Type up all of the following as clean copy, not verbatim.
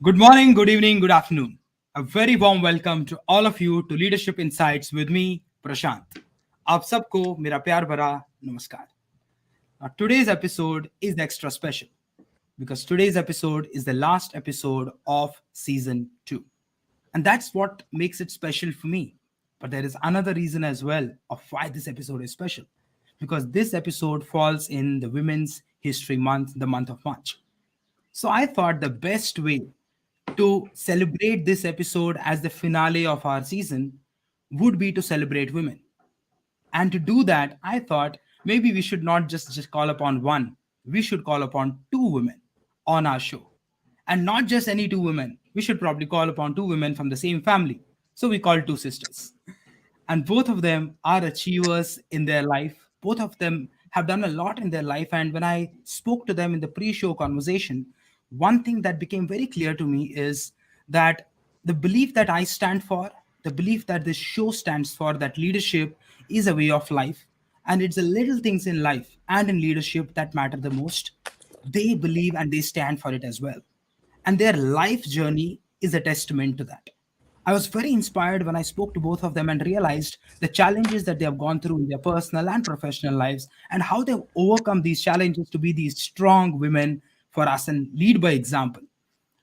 Good morning, good evening, good afternoon. A very warm welcome to all of you to Leadership Insights with me, Prashant. आप सबको मेरा प्यार भरा नमस्कार. Now, today's episode is extra special because today's episode is the last episode of season 2. And that's what makes it special for me. But there is another reason as well of why this episode is special. Because this episode falls in the Women's History Month, the month of March. So I thought the best way to celebrate this episode as the finale of our season would be to celebrate women. And to do that, I thought maybe we should not just call upon one, we should call upon two women on our show. And not just any two women, we should probably call upon two women from the same family. So we call two sisters, and both of them are achievers in their life. Both of them have done a lot in their life, and when I spoke to them in the pre-show conversation, one thing that became very clear to me is that the belief that I stand for, the belief that this show stands for, that leadership is a way of life, and it's the little things in life and in leadership that matter the most. They believe and they stand for it as well, and their life journey is a testament to that. I was very inspired when I spoke to both of them and realized the challenges that they have gone through in their personal and professional lives and how they've overcome these challenges to be these strong women for us and lead by example.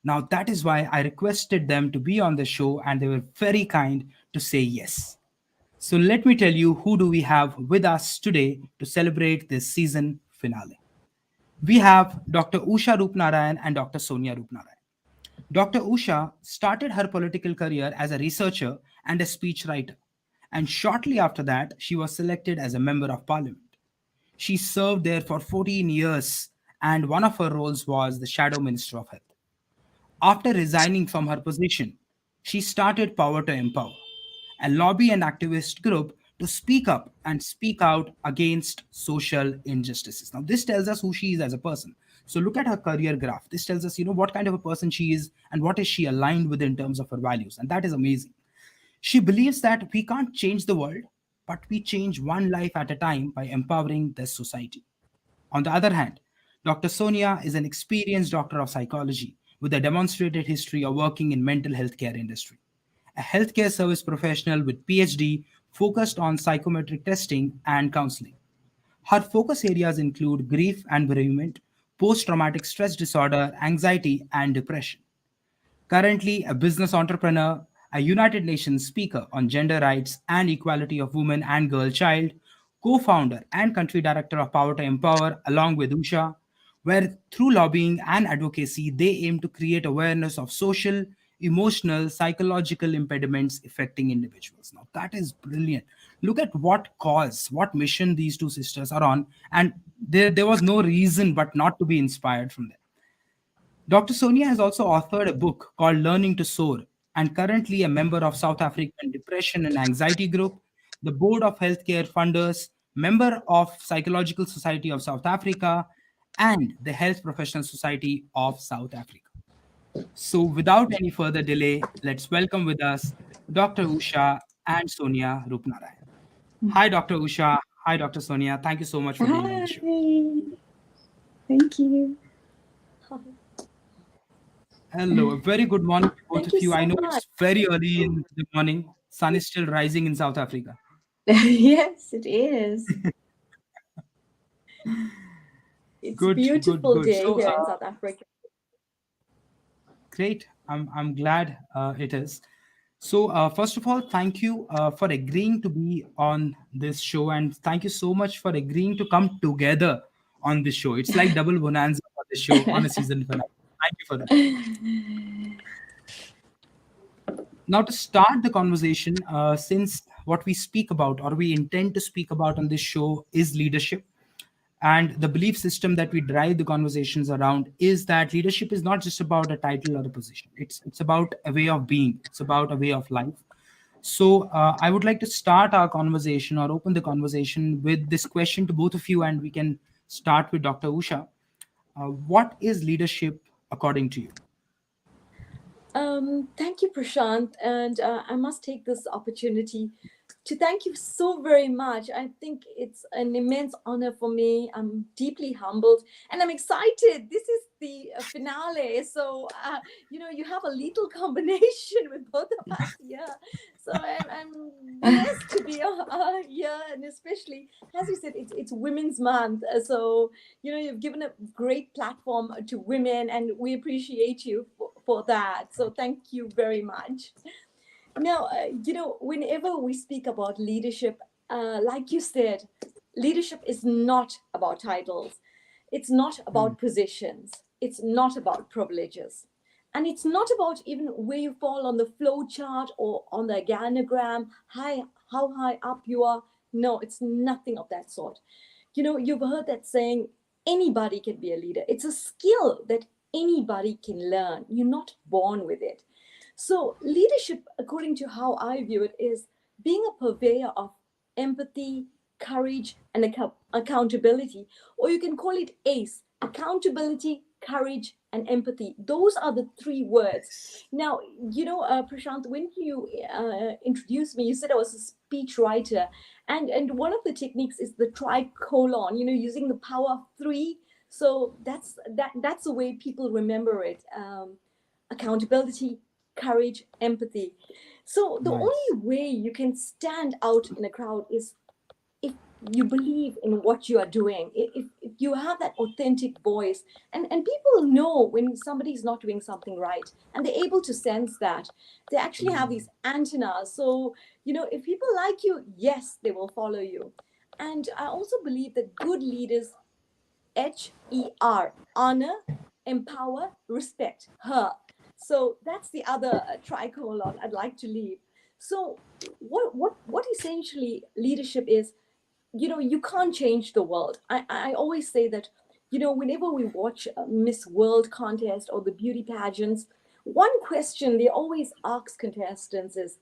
Now, that is why I requested them to be on the show, and they were very kind to say yes. So, let me tell you who do we have with us today to celebrate this season finale. We have Dr. Usha Roopnarain and Dr. Sonia Roopnarain. Dr. Usha started her political career as a researcher and a speechwriter, and shortly after that, she was selected as a member of parliament. She served there for 14 years, and one of her roles was the Shadow Minister of Health. After resigning from her position, she started Power to Empower, a lobby and activist group to speak up and speak out against social injustices. Now, this tells us who she is as a person. So look at her career graph. This tells us, what kind of a person she is and what is she aligned with in terms of her values. And that is amazing. She believes that we can't change the world, but we change one life at a time by empowering the society. On the other hand, Dr. Sonia is an experienced doctor of psychology with a demonstrated history of working in mental health care industry. A healthcare service professional with PhD focused on psychometric testing and counseling. Her focus areas include grief and bereavement, post traumatic stress disorder, anxiety, and depression. Currently, a business entrepreneur, a United Nations speaker on gender rights and equality of women and girl child, co founder and country director of Power to Empower, along with Usha, where through lobbying and advocacy, they aim to create awareness of social, emotional, psychological impediments affecting individuals. Now, that is brilliant. Look at what cause, what mission these two sisters are on, and there was no reason but not to be inspired from them. Dr. Sonia has also authored a book called Learning to Soar and currently a member of South African Depression and Anxiety Group, the Board of Healthcare Funders, member of Psychological Society of South Africa, and the Health Professional Society of South Africa. So, without any further delay, let's welcome with us Dr. Usha and Sonia Roopnarain. Hi, Dr. Usha. Hi, Dr. Sonia. Thank you so much for being on the show. Hi, thank you. Hello, a very good morning to both Thank of you you. I so know much. it's very early in the morning. Sun is still rising in South Africa. Yes, it is. It's a Good, good, beautiful good. day So here in South Africa. great. I'm glad it is. So first of all, thank you for agreeing to be on this show, and thank you so much for agreeing to come together on this show. It's like double bonanza for the show on a season finale. Thank you for that. Now, to start the conversation, since what we speak about or we intend to speak about on this show is leadership, and the belief system that we drive the conversations around is that leadership is not just about a title or a position. It's about a way of being. It's about a way of life. So, I would like to start our conversation or open the conversation with this question to both of you, and we can start with Dr. Usha. What is leadership according to you? Thank you, Prashant. And I must take this opportunity to thank you so very much. I think it's an immense honor for me. I'm deeply humbled and I'm excited. This is the finale. So, you have a lethal combination with both of us here. So I'm blessed to be here. And especially, as you said, it's Women's Month. So, you've given a great platform to women and we appreciate you for that. So thank you very much. Now, whenever we speak about leadership, like you said, leadership is not about titles. It's not about positions. It's not about privileges. And it's not about even where you fall on the flow chart or on the organogram, how high up you are. No, it's nothing of that sort. You've heard that saying, anybody can be a leader. It's a skill that anybody can learn. You're not born with it. So, leadership, according to how I view it, is being a purveyor of empathy, courage, and accountability. Or you can call it ACE: accountability, courage, and empathy. Those are the three words. Now, Prashant, when you introduced me, you said I was a speech writer. And one of the techniques is the tricolon, using the power of three. So that's the way people remember it. Accountability, courage, empathy. So the Nice. only way you can stand out in a crowd is if you believe in what you are doing, if you have that authentic voice, and people know when somebody's not doing something right, and they're able to sense that. They actually have these antennas. So, if people like you, yes, they will follow you. And I also believe that good leaders, HER, honor, empower, respect, her. So that's the other tricolon I'd like to leave. So what essentially leadership is, you can't change the world. I always say that, whenever we watch a Miss World contest or the beauty pageants, one question they always ask contestants is,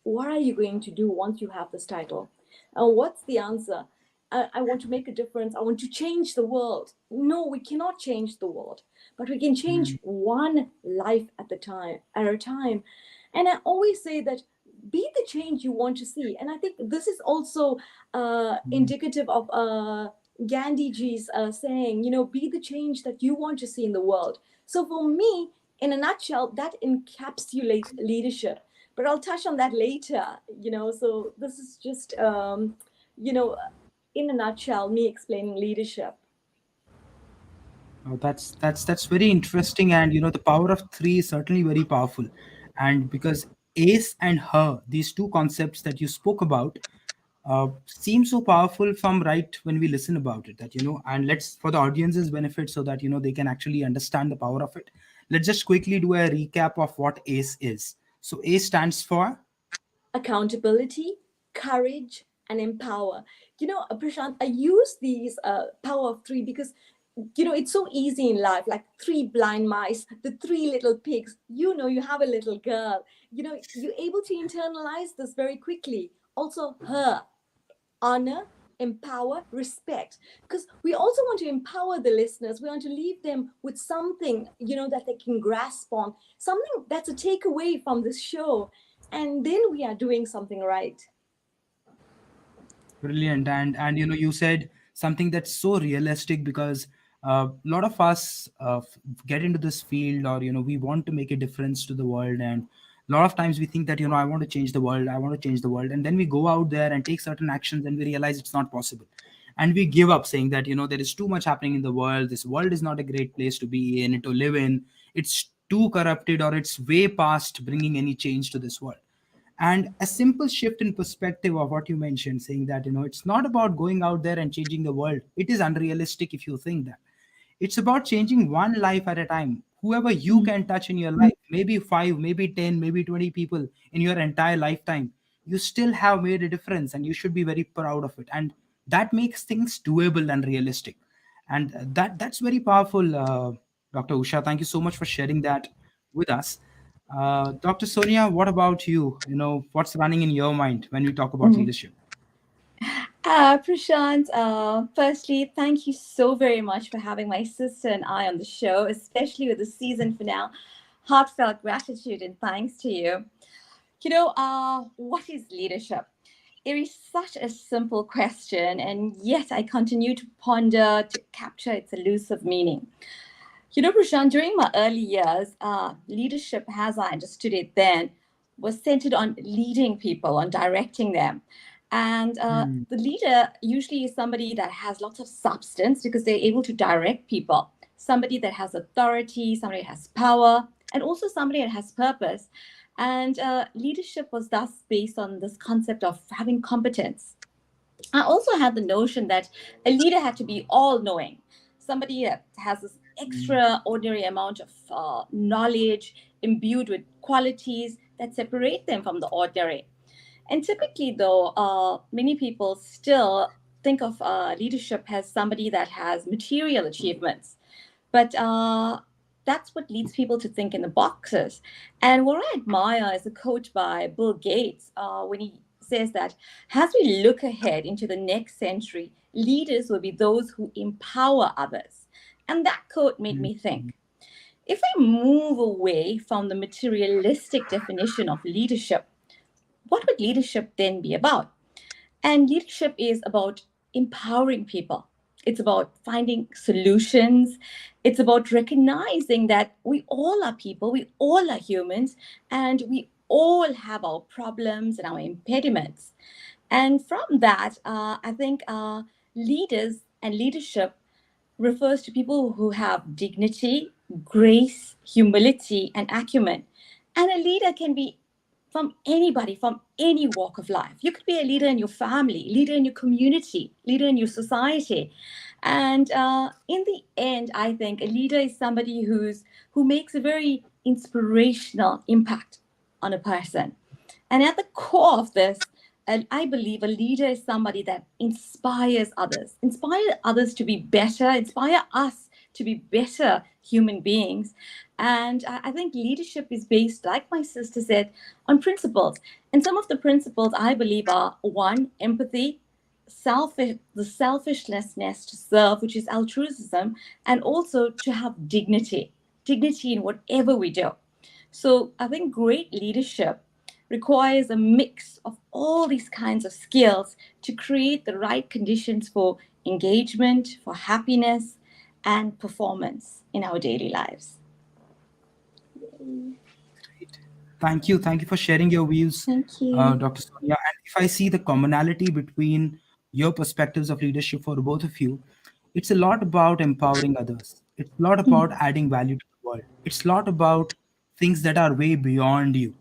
what are you going to do once you have this title? And what's the answer? I want to make a difference. I want to change the world. No, we cannot change the world, but we can change one life at a time. And I always say that, be the change you want to see. And I think this is also indicative of Gandhi ji's saying, be the change that you want to see in the world. So for me, in a nutshell, that encapsulates leadership. But I'll touch on that later. So this is just you know in a nutshell, me explaining leadership. Oh, that's very interesting, and the power of three is certainly very powerful, and because ace and her, these two concepts that you spoke about, seem so powerful from right when we listen about it. That and let's, for the audience's benefit, so that they can actually understand the power of it. Let's just quickly do a recap of what ace is. So ace stands for. Accountability, courage, and empower. Prashant, I use these power of three because it's so easy in life, like three blind mice, the three little pigs. You have a little girl. You're able to internalize this very quickly. Also, her, honor, empower, respect. Because we also want to empower the listeners. We want to leave them with something, that they can grasp on, something that's a takeaway from this show. And then we are doing something right. Brilliant. And you said something that's so realistic, because a lot of us get into this field, or we want to make a difference to the world. And a lot of times we think that I want to change the world, I want to change the world, and then we go out there and take certain actions, and we realize it's not possible, and we give up, saying that there is too much happening in the world. This world is not a great place to be in, to live in. It's too corrupted, or it's way past bringing any change to this world. And a simple shift in perspective of what you mentioned, saying that it's not about going out there and changing the world. It is unrealistic if you think that. It's about changing one life at a time. Whoever you can touch in your life, maybe 5, maybe 10, maybe 20 people in your entire lifetime, you still have made a difference, and you should be very proud of it. And that makes things doable and realistic. And that's very powerful. Dr. Usha, thank you so much for sharing that with us. Dr. Sonia, what about you? What's running in your mind when we talk about leadership? Prashant, firstly, thank you so very much for having my sister and I on the show, especially with the season finale. Heartfelt gratitude and thanks to you. What is leadership? It is such a simple question, and yet I continue to ponder to capture its elusive meaning. Prashant, during my early years, leadership, as I understood it then, was centered on leading people, on directing them. And Hmm. the leader usually is somebody that has lots of substance because they're able to direct people, somebody that has authority, somebody that has power, and also somebody that has purpose. And leadership was thus based on this concept of having competence. I also had the notion that a leader had to be all knowing, somebody that has this Hmm. extraordinary amount of knowledge imbued with qualities that separate them from the ordinary. And typically, though, many people still think of leadership as somebody that has material achievements. But that's what leads people to think in the boxes. And what I admire is a quote by Bill Gates when he says that as we look ahead into the next century, leaders will be those who empower others. And that quote made me Hmm. think, if I move away from the materialistic definition of leadership, what would leadership then be about? And leadership is about empowering people. It's about finding solutions. It's about recognizing that we all are people, we all are humans, and we all have our problems and our impediments. And from that, I think leaders and leadership refers to people who have dignity, grace, humility, and acumen. And a leader can be from anybody, from any walk of life. You could be a leader in your family, leader in your community, leader in your society. And in the end, I think a leader is somebody who makes a very inspirational impact on a person. And at the core of this, and I believe a leader is somebody that inspire others to be better, inspire us to be better human beings. And I think leadership is based, like my sister said, on principles. And some of the principles I believe are one, empathy, the selfishness to serve, which is altruism, and also to have dignity in whatever we do. So I think great leadership requires a mix of all these kinds of skills to create the right conditions for engagement, for happiness, and performance in our daily lives. Great. Thank you for sharing your views, Thank you. Dr. Sonia. And if I see the commonality between your perspectives of leadership for both of you, it's a lot about empowering others. It's a lot about adding value to the world. It's a lot about things that are way beyond you.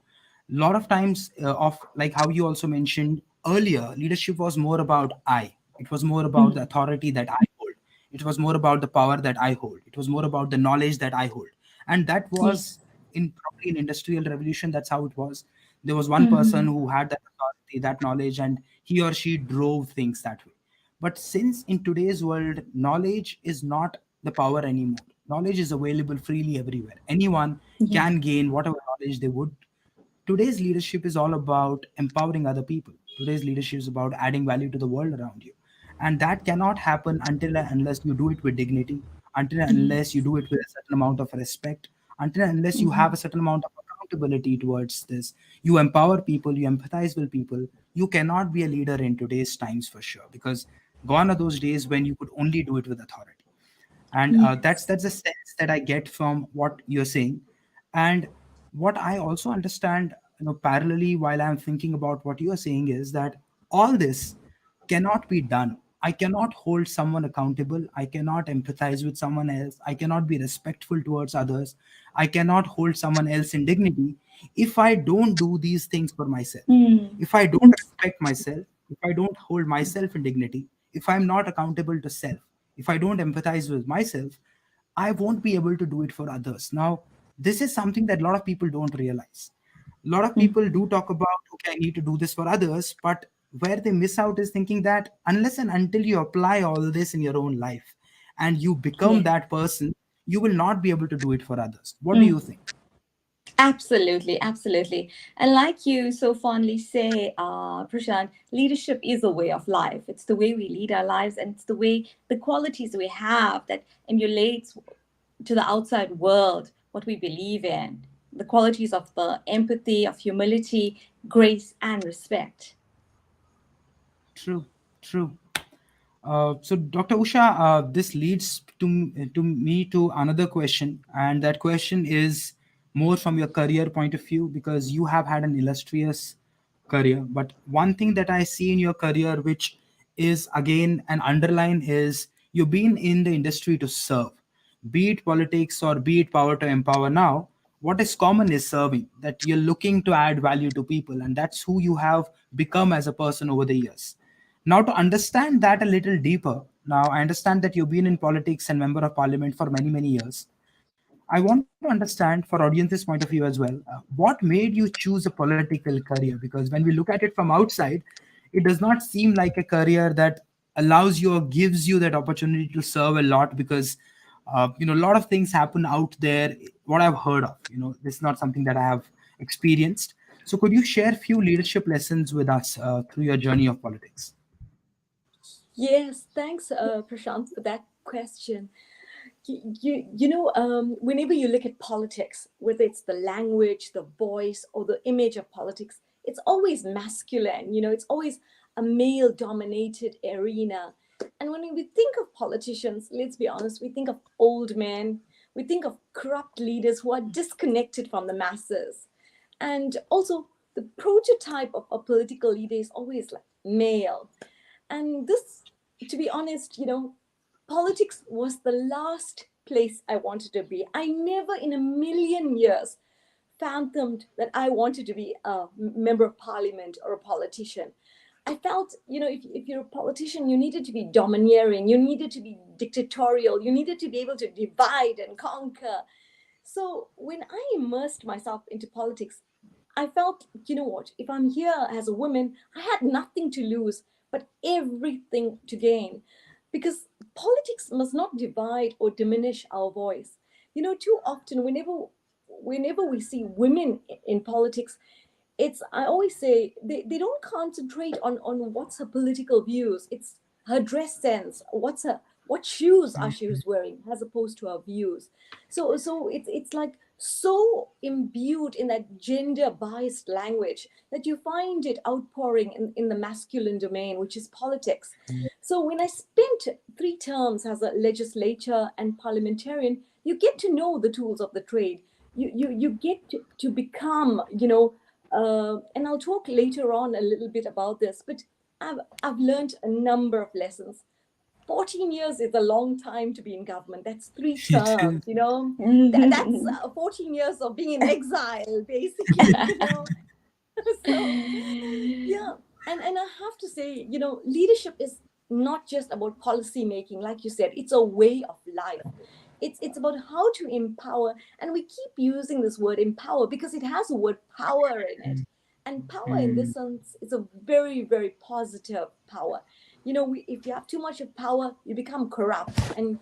A lot of times, of like how you also mentioned earlier, leadership was more about I. It was more about the authority that I hold. It was more about the power that I hold. It was more about the knowledge that I hold. And that was Yes. in probably in industrial revolution. That's how it was. There was one person Mhm. who had that authority, that knowledge, and he or she drove things that way. But since in today's world, knowledge is not the power anymore. Knowledge is available freely everywhere. Anyone Yes. can gain whatever knowledge they would. Today's leadership is all about empowering other people. Today's leadership is about adding value to the world around you. And that cannot happen until and unless you do it with dignity, until and unless you Yes. do it with a certain amount of respect, until and unless you have Mhm. a certain amount of accountability towards this. You empower people, you empathize with people. You cannot be a leader in today's times for sure, because gone are those days when you could only do it with authority. And that's Yes. that's the sense that I get from what you're saying. And what I also understand, parallelly while I'm thinking about what you're saying, is that all this cannot be done. I cannot hold someone accountable. I cannot empathize with someone else. I cannot be respectful towards others. I cannot hold someone else in dignity if I don't do these things for myself. Mm. If I don't respect myself, if I don't hold myself in dignity, if I'm not accountable to self, if I don't empathize with myself, I won't be able to do it for others. Now, this is something that a lot of people don't realize. A lot of people do talk about, okay, I need to do this for others, but where they miss out is thinking that unless and until you apply all this in your own life and you become Yes. that person, you will not be able to do it for others. What do you Mm. think? Absolutely, absolutely. And like you so fondly say, Prashant, leadership is a way of life. It's the way we lead our lives, and it's the way, the qualities we have that emulates to the outside world what we believe in. The qualities of the empathy, of humility, grace, and respect. True, true. So, Dr. Usha, this leads to me to another question, and that question is more from your career point of view because you have had an illustrious career. But one thing that I see in your career, which is again an underline, is you've been in the industry to serve, be it politics or be it power to empower. Now, what is common is serving, that you're looking to add value to people, and that's who you have become as a person over the years. Now, to understand that a little deeper, now I understand that you've been in politics and member of parliament for many, many years. I want to understand, for audience's point of view as well, what made you choose a political career? Because when we look at it from outside, it does not seem like a career that allows you or gives you that opportunity to serve a lot. Because a lot of things happen out there. What I've heard of, this is not something that I have experienced. So, could you share few leadership lessons with us through your journey of politics? Yes, thanks, Prashant, for that question. Whenever you look at politics, whether it's the language, the voice, or the image of politics, it's always masculine. It's always a male dominated arena. And when we think of politicians, let's be honest, we think of old men, we think of corrupt leaders who are disconnected from the masses. And also, the prototype of a political leader is always like male. And this, to be honest, politics was the last place I wanted to be. I never in a million years fathomed that I wanted to be a member of parliament or a politician. I felt, if you're a politician, you needed to be domineering, you needed to be dictatorial, you needed to be able to divide and conquer. So when I immersed myself into politics, I felt, what, if I'm here as a woman, I had nothing to lose, but everything to gain. Because politics must not divide or diminish our voice. Too often, whenever we see women in politics, I always say they don't concentrate on what's her political views. It's her dress sense, what shoes are she wearing, as opposed to her views. So it's like so imbued in that gender biased language that you find it outpouring in the masculine domain, which is politics. So when I spent 3 terms as a legislature and parliamentarian, you get to know the tools of the trade. You get to become, and I'll talk later on a little bit about this, but I've learned a number of lessons. 14 years is a long time to be in government. That's 3 terms, that's 14 years of being in exile, basically, So, yeah. And I have to say, leadership is not just about policy making, like you said, it's a way of life. It's about how to empower. And we keep using this word empower because it has the word power in it. And power in this sense is a very, very positive power. If you have too much of power, you become corrupt. And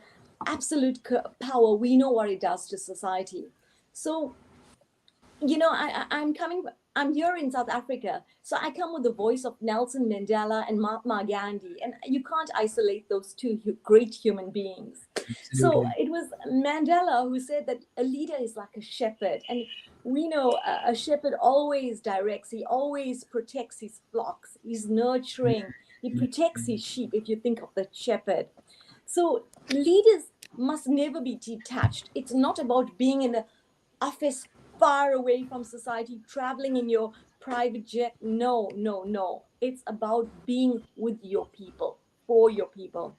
absolute power, we know what it does to society. So, I'm here in South Africa, so I come with the voice of Nelson Mandela and Mahatma Gandhi, and you can't isolate those two great human beings. So it was Mandela who said that a leader is like a shepherd, and we know a shepherd always directs, he always protects his flocks, he's nurturing, he protects his sheep, if you think of the shepherd. So leaders must never be detached. It's not about being in the office far away from society, traveling in your private jet. No, no, no. It's about being with your people, for your people.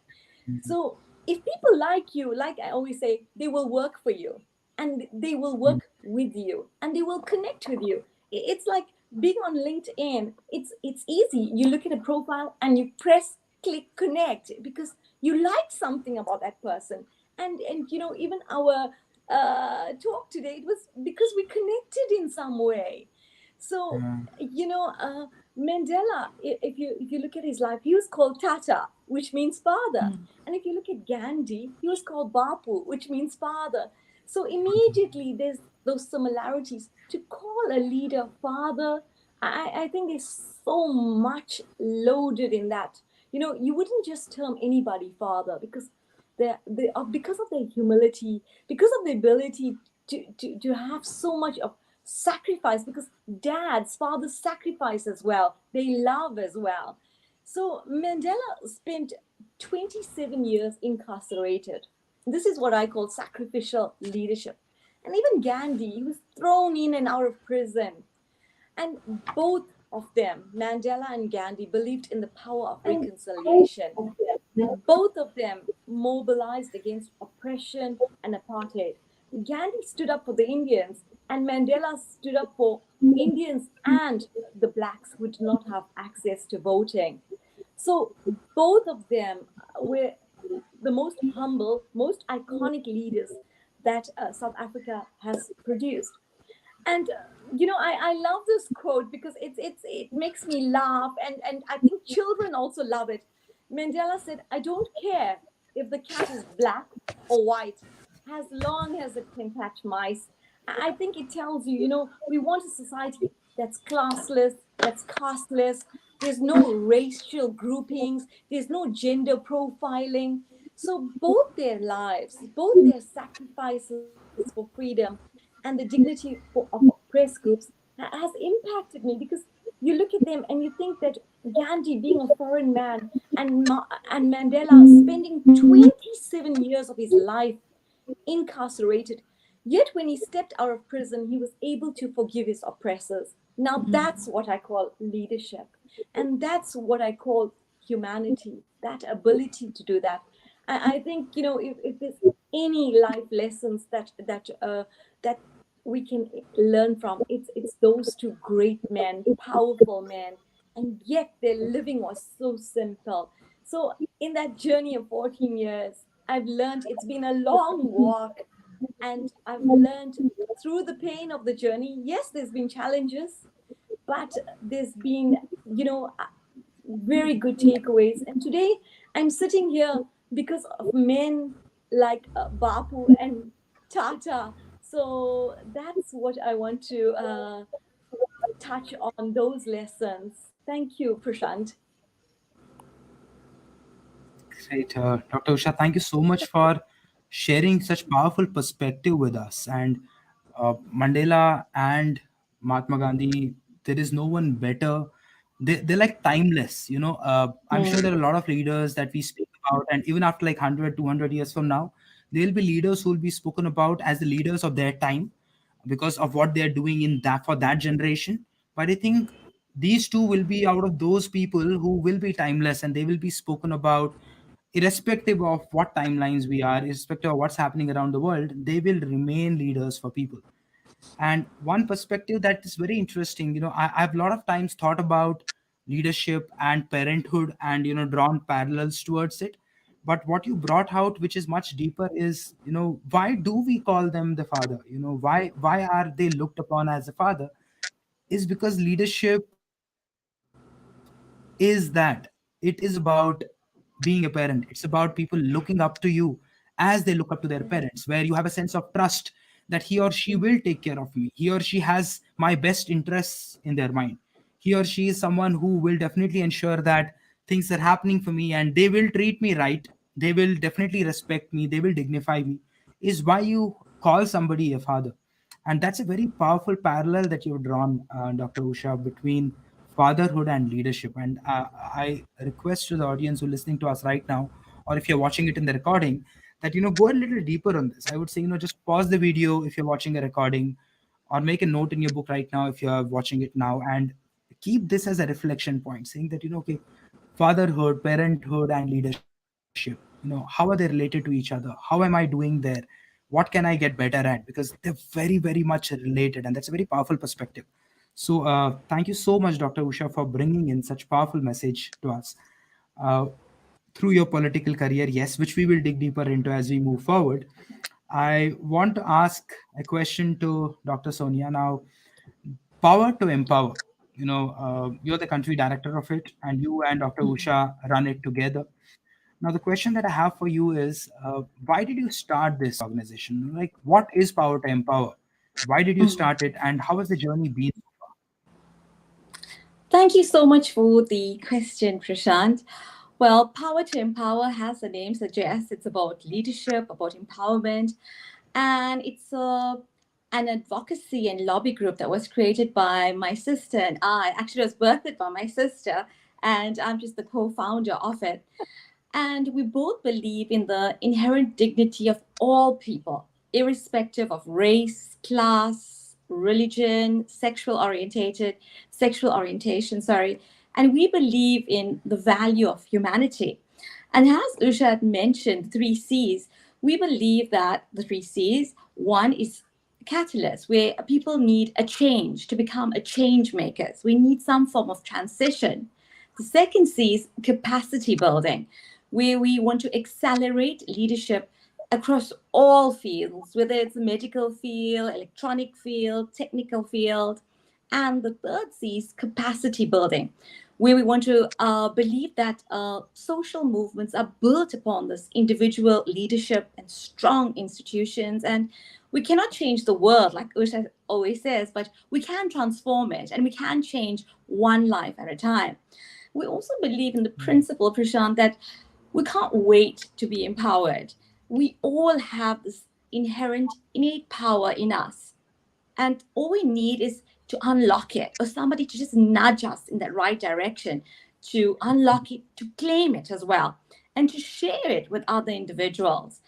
So if people like you, like I always say, they will work for you and they will work with you and they will connect with you. It's like being on LinkedIn. It's easy. You look at a profile and you press click connect because you like something about that person. And even our talk today, it was because we connected in some way. So Mandela, if you look at his life, he was called Tata, which means father. And if you look at Gandhi, he was called Bapu, which means father. So immediately there's those similarities. To call a leader father, I think there's so much loaded in that. You wouldn't just term anybody father because because of their humility, because of the ability to have so much of sacrifice, because fathers sacrifice as well, they love as well. So Mandela spent 27 years incarcerated. This is what I call sacrificial leadership. And even Gandhi, he was thrown in and out of prison. And both of them, Mandela and Gandhi, believed in the power of reconciliation. Both of them mobilized against oppression and apartheid. Gandhi stood up for the Indians, and Mandela stood up for Indians and the blacks who did not have access to voting. So both of them were the most humble, most iconic leaders that South Africa has produced. And I love this quote because it makes me laugh, and I think children also love it. Mandela said, "I don't care if the cat is black or white, as long as it can catch mice." I think it tells you, we want a society that's classless, that's casteless. There's no racial groupings, there's no gender profiling. So both their lives, both their sacrifices for freedom and the dignity of oppressed groups has impacted me, because you look at them and you think that Gandhi being a foreign man, and Mandela spending 27 years of his life incarcerated. Yet when he stepped out of prison, he was able to forgive his oppressors. Now that's what I call leadership. And that's what I call humanity, that ability to do that. I think, if there's any life lessons that we can learn from, it's those two great men, powerful men, and yet their living was so simple. So in that journey of 14 years, I've learned it's been a long walk, and I've learned through the pain of the journey. Yes, there's been challenges, but there's been, very good takeaways. And today I'm sitting here because of men like Bapu and Tata. So that's what I want to touch on, those lessons. Thank you, Prashant. Great. Dr. Usha, thank you so much for sharing such powerful perspective with us. And Mandela and Mahatma Gandhi, there is no one better. They're like timeless. I'm sure there are a lot of leaders that we speak about, and even after like 100, 200 years from now, there'll be leaders who will be spoken about as the leaders of their time because of what they're doing in that for that generation. But I think these two will be out of those people who will be timeless, and they will be spoken about irrespective of what timelines we are, irrespective of what's happening around the world. They will remain leaders for people. And one perspective that is very interesting, I've a lot of times thought about leadership and parenthood, and drawn parallels towards it. But what you brought out, which is much deeper, is why do we call them the father? Why are they looked upon as a father? Is because leadership is that it is about being a parent. It's about people looking up to you as they look up to their parents, where you have a sense of trust that he or she will take care of me. He or she has my best interests in their mind. He or she is someone who will definitely ensure that things are happening for me, and they will treat me right. They will definitely respect me. They will dignify me. Is why you call somebody a father. And that's a very powerful parallel that you've drawn, Dr. Usha, between fatherhood and leadership. And I request to the audience who are listening to us right now, or if you're watching it in the recording, that go a little deeper on this. I would say just pause the video if you're watching a recording, or make a note in your book right now if you're watching it now, and keep this as a reflection point, saying that okay, fatherhood, parenthood, and leadership, how are they related to each other? How am I doing there? What can I get better at? Because they're very, very much related, and that's a very powerful perspective. So thank you so much, Dr. Usha, for bringing in such powerful message to us uh, through your political career, yes, which we will dig deeper into as we move forward. I want to ask a question to Dr. Sonia now. Power to empower. You're the country director of it, and you and Dr. Usha run it together. Now, the question that I have for you is, why did you start this organization? Like, what is Power to Empower? Why did you start it, and how has the journey been so far? Thank you so much for the question, Prashant. Well, Power to Empower, as the name suggests, it's about leadership, about empowerment, and it's an advocacy and lobby group that was created by my sister and I. Actually, it was birthed by my sister and I'm just the co-founder of it. And we both believe in the inherent dignity of all people, irrespective of race, class, religion, sexual orientation, sorry. And we believe in the value of humanity. And as Usha had mentioned, 3 C's, we believe that the 3 C's, one is catalyst, where people need a change to become a change makers. We need some form of transition. The second C is capacity building, where we want to accelerate leadership across all fields, whether it's the medical field, electronic field, technical field. And the third C is capacity building, where we want to believe that social movements are built upon this individual leadership and strong institutions. And we cannot change the world, like Usha always says, but we can transform it, and we can change one life at a time. We also believe in the principle, Prashant, that we can't wait to be empowered. We all have this inherent, innate power in us. And all we need is to unlock it, or somebody to just nudge us in that right direction, to unlock it, to claim it as well, and to share it with other individuals.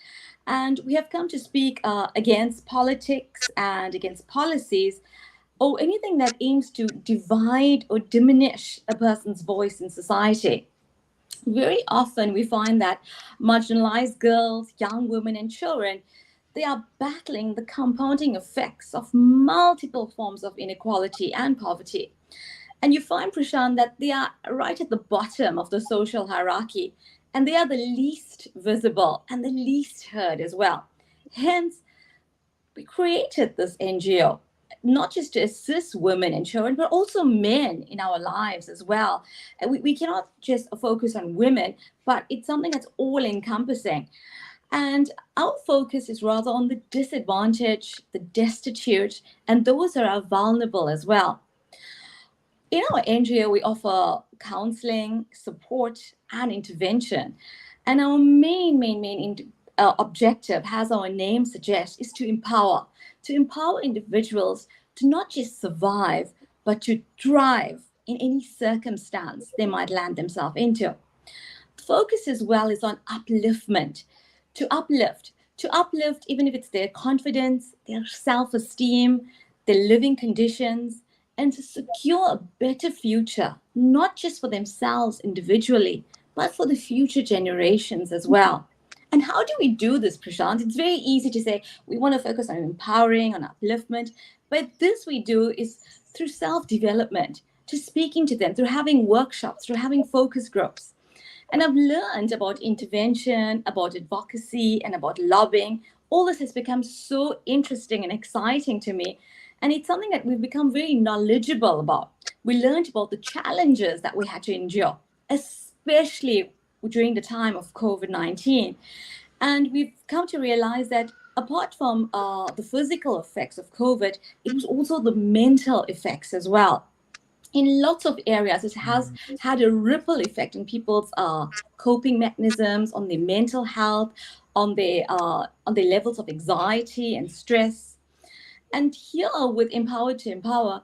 And we have come to speak against politics and against policies, or anything that aims to divide or diminish a person's voice in society. Very often we find that marginalized girls, young women, and children, they are battling the compounding effects of multiple forms of inequality and poverty. And you find, Prashant, that they are right at the bottom of the social hierarchy, and they are the least visible and the least heard as well. Hence, we created this NGO, not just to assist women and children, but also men in our lives as well. And we cannot just focus on women, but it's something that's all encompassing. And our focus is rather on the disadvantaged, the destitute, and those that are vulnerable as well. In our NGO, we offer counseling, support, and intervention. And our main objective, as our name suggests, is to empower individuals to not just survive, but to thrive in any circumstance they might land themselves into. The focus as well is on upliftment, to uplift, even if it's their confidence, their self-esteem, their living conditions, and to secure a better future, not just for themselves individually, but for the future generations as well. And how do we do this, Prashant? It's very easy to say we want to focus on empowering, on upliftment, but this we do is through self-development, to speaking to them, through having workshops, through having focus groups. And I've learned about intervention, about advocacy, and about lobbying. All this has become so interesting and exciting to me. And it's something that we've become very knowledgeable about. We learned about the challenges that we had to endure, especially during the time of COVID-19. And we've come to realize that apart from the physical effects of COVID, it was also the mental effects as well. In lots of areas, it has had a ripple effect on people's coping mechanisms, on their mental health, on their levels of anxiety and stress. And here with Empowered to Empower,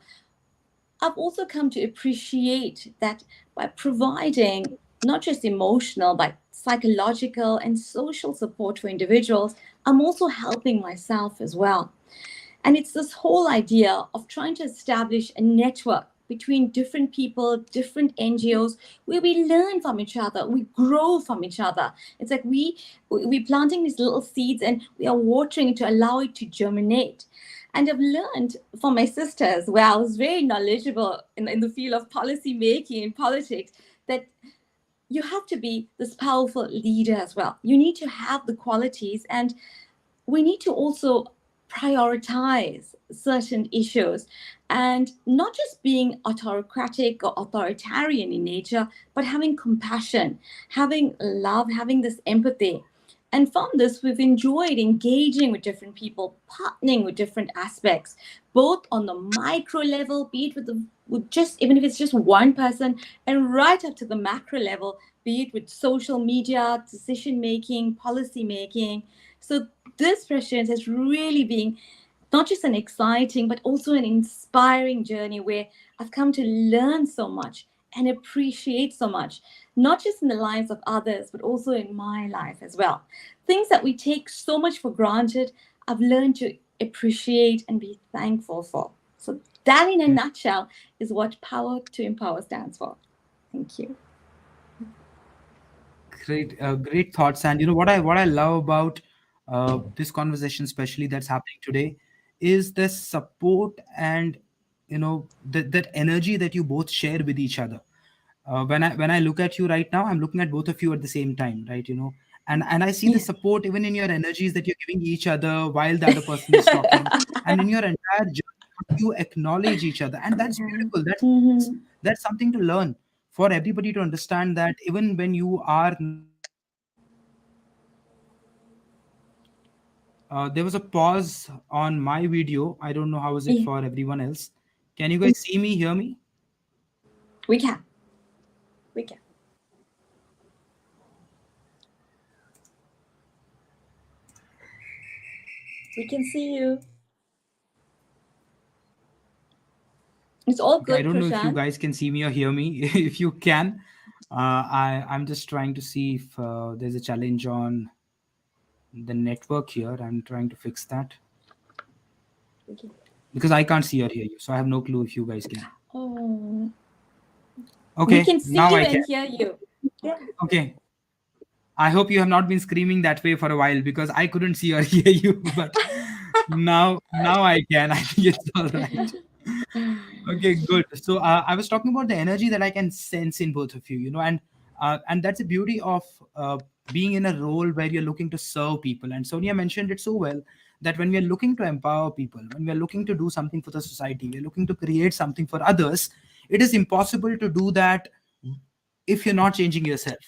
I've also come to appreciate that by providing not just emotional, but psychological and social support for individuals, I'm also helping myself as well. And it's this whole idea of trying to establish a network between different people, different NGOs, where we learn from each other, we grow from each other. It's like we're planting these little seeds and we are watering it to allow it to germinate. And I've learned from my sister as well, who's very knowledgeable in the field of policy making and politics, that you have to be this powerful leader as well. You need to have the qualities, and we need to also prioritize certain issues, and not just being autocratic or authoritarian in nature, but having compassion, having love, having this empathy. And from this, we've enjoyed engaging with different people, partnering with different aspects, both on the micro level, be it with just, even if it's just one person, and right up to the macro level, be it with social media, decision making, policy making. So this, Prashant, has really been not just an exciting, but also an inspiring journey where I've come to learn so much and appreciate so much, not just in the lives of others, but also in my life as well. Things that we take so much for granted, I've learned to appreciate and be thankful for. So, that in a nutshell is what Power to Empower stands for. Thank you. Great thoughts. And what I love about this conversation, especially that's happening today, is the support and that energy that you both share with each other. When I look at you right now, I'm looking at both of you at the same time, right? And I see the Yeah. support even in your energies that you're giving each other while the other person is talking, and in your entire journey, you acknowledge each other, and that's beautiful. That's Mhm. that's something to learn for everybody to understand that even when you are not there was a pause on my video. I don't know how is it Yeah. for everyone else. Can you guys see me, hear me? We can. We can. We can see you. It's all Okay, I good, don't know if you Prashant. guys can see me or hear me. If you can, I'm just trying to see if there's a challenge on the network here. I'm trying to fix that Okay. because I can't see or hear you, so I have no clue if you guys can. Oh, we Okay, can see now you I can. and hear you. Yeah. Okay, I hope you have not been screaming that way for a while because I couldn't see or hear you, but now I can. I think it's all right. Okay, good. So I was talking about the energy that I can sense in both of you, and that's the beauty of being in a role where you're looking to serve people. And Sonia mentioned it so well that when we are looking to empower people, when we are looking to do something for the society, we're looking to create something for others. It is impossible to do that if you're not changing yourself.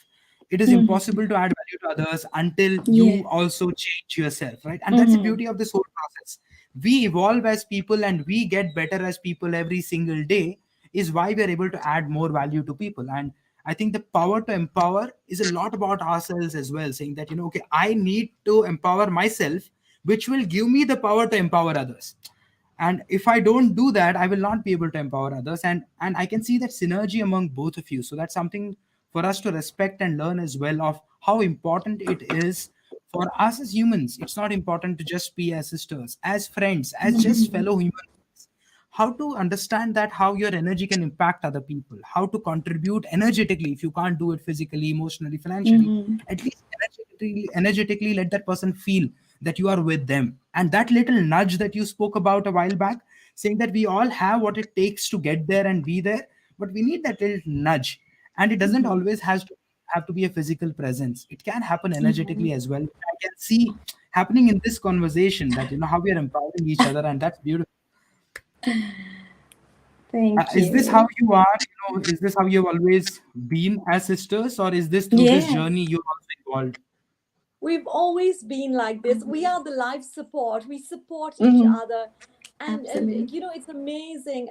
It is Mhm. impossible to add value to others until you Yes. also change yourself, right? And that's the Mhm. beauty of this whole process. We evolve as people and we get better as people every single day, is why we are able to add more value to people. And I think the power to empower is a lot about ourselves as well, saying that, okay, I need to empower myself, which will give me the power to empower others. And if I don't do that, I will not be able to empower others. And I can see that synergy among both of you. So that's something for us to respect and learn as well, of how important it is for us as humans. It's not important to just be as sisters, as friends, as just fellow humans. How to understand that how your energy can impact other people, how to contribute energetically. If you can't do it physically, emotionally, financially, Mhm. at least energetically let that person feel that you are with them. And that little nudge that you spoke about a while back, saying that we all have what it takes to get there and be there, but we need that little nudge. And it doesn't Mhm. always has to have to be a physical presence. It can happen Mhm. energetically as well. I can see happening in this conversation that how we are empowering each other, and that's beautiful. Thank Is this how you. you are? Is this how you've always been as sisters, or is this through this Yes. journey you're also involved? We've always been like this. We are the life support. We support each Mhm. other, and Absolutely. it's amazing.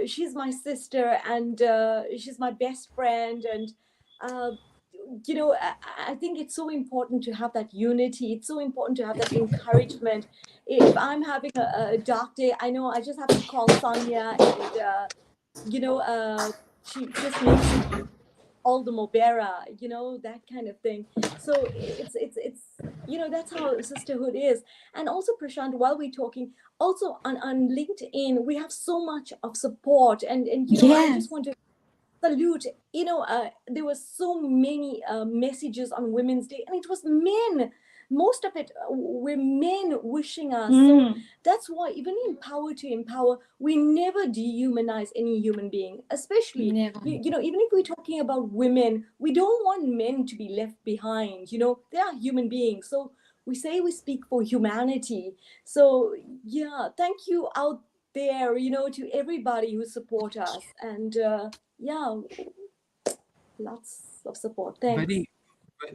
She's my sister, and she's my best friend, and uh, I think it's so important to have that unity. It's so important to have that encouragement. If I'm having a dark day, I know I just have to call Sonia, and you know, she just makes it all the more better, that kind of thing. So it's that's how sisterhood is. And also, Prashant, while we're talking, also on LinkedIn, we have so much of support, and I just Yes. want to salute. There were so many messages on Women's Day, and it was men. Most of it were men wishing us. So Mm. that's why, even in Power to Empower, we never dehumanize any human being. Especially, Never. even if we're talking about women, we don't want men to be left behind. They are human beings. So we say we speak for humanity. So yeah, thank you out there, to everybody who support us. And yeah, lots of support. Thanks. Very,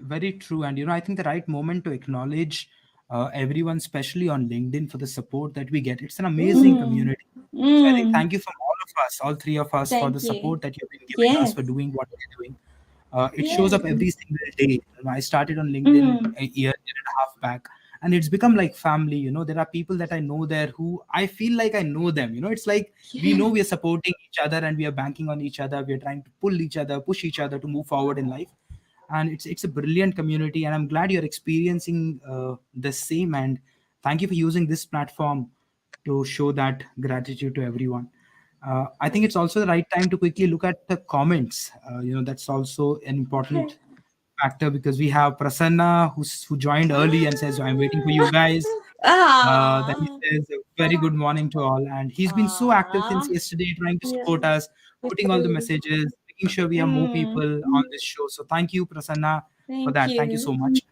very true. And I think the right moment to acknowledge everyone, especially on LinkedIn, for the support that we get. It's an amazing Mm. community. So I think Mm. thank you from all of us, all three of us, for the Thank you. support that you've been giving us, for Yes. doing what we're doing. It shows Yes. up every single day. I started on LinkedIn Mm. a year and a half back, and it's become like family. There are people that I know there who I feel like I know them. It's like we know we are supporting each other and we are banking on each other. We are trying to pull each other, push each other to move forward in life, and it's a brilliant community, and I'm glad you're experiencing the same. And thank you for using this platform to show that gratitude to everyone. I think it's also the right time to quickly look at the comments. That's also an important Okay. factor, because we have Prasanna who joined early and says, I'm waiting for you guys. Then he Ah, says, a very good morning to all. And he's been so active since ah, yesterday, trying to support Yes. us, putting all the messages, making sure we have more people mm, on this show. So thank you, Prasanna, for thank that. Thank you so you. much.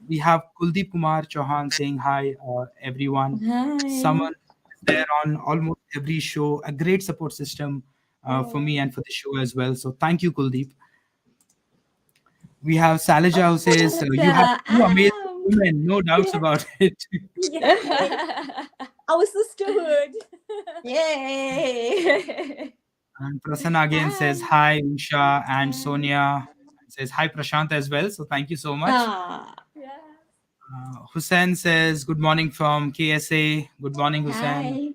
We have Kuldeep Kumar Chauhan saying hi, everyone. Hi. Someone is there on almost every show, a great support system for Oh. me and for the show as well. So thank you, Kuldeep. We have Oh, Salaja who says, You have Salaja. two amazing Ah. women, no doubts Yeah. about it. Yay. Our sisterhood. Yay. And Prasanna again says, Hi. Hi, Usha and Hi. Sonia. And says, Hi, Prashant as well. So thank you so much. Ah, Yes. Hussein says, Good morning from KSA. Good morning, Hussein.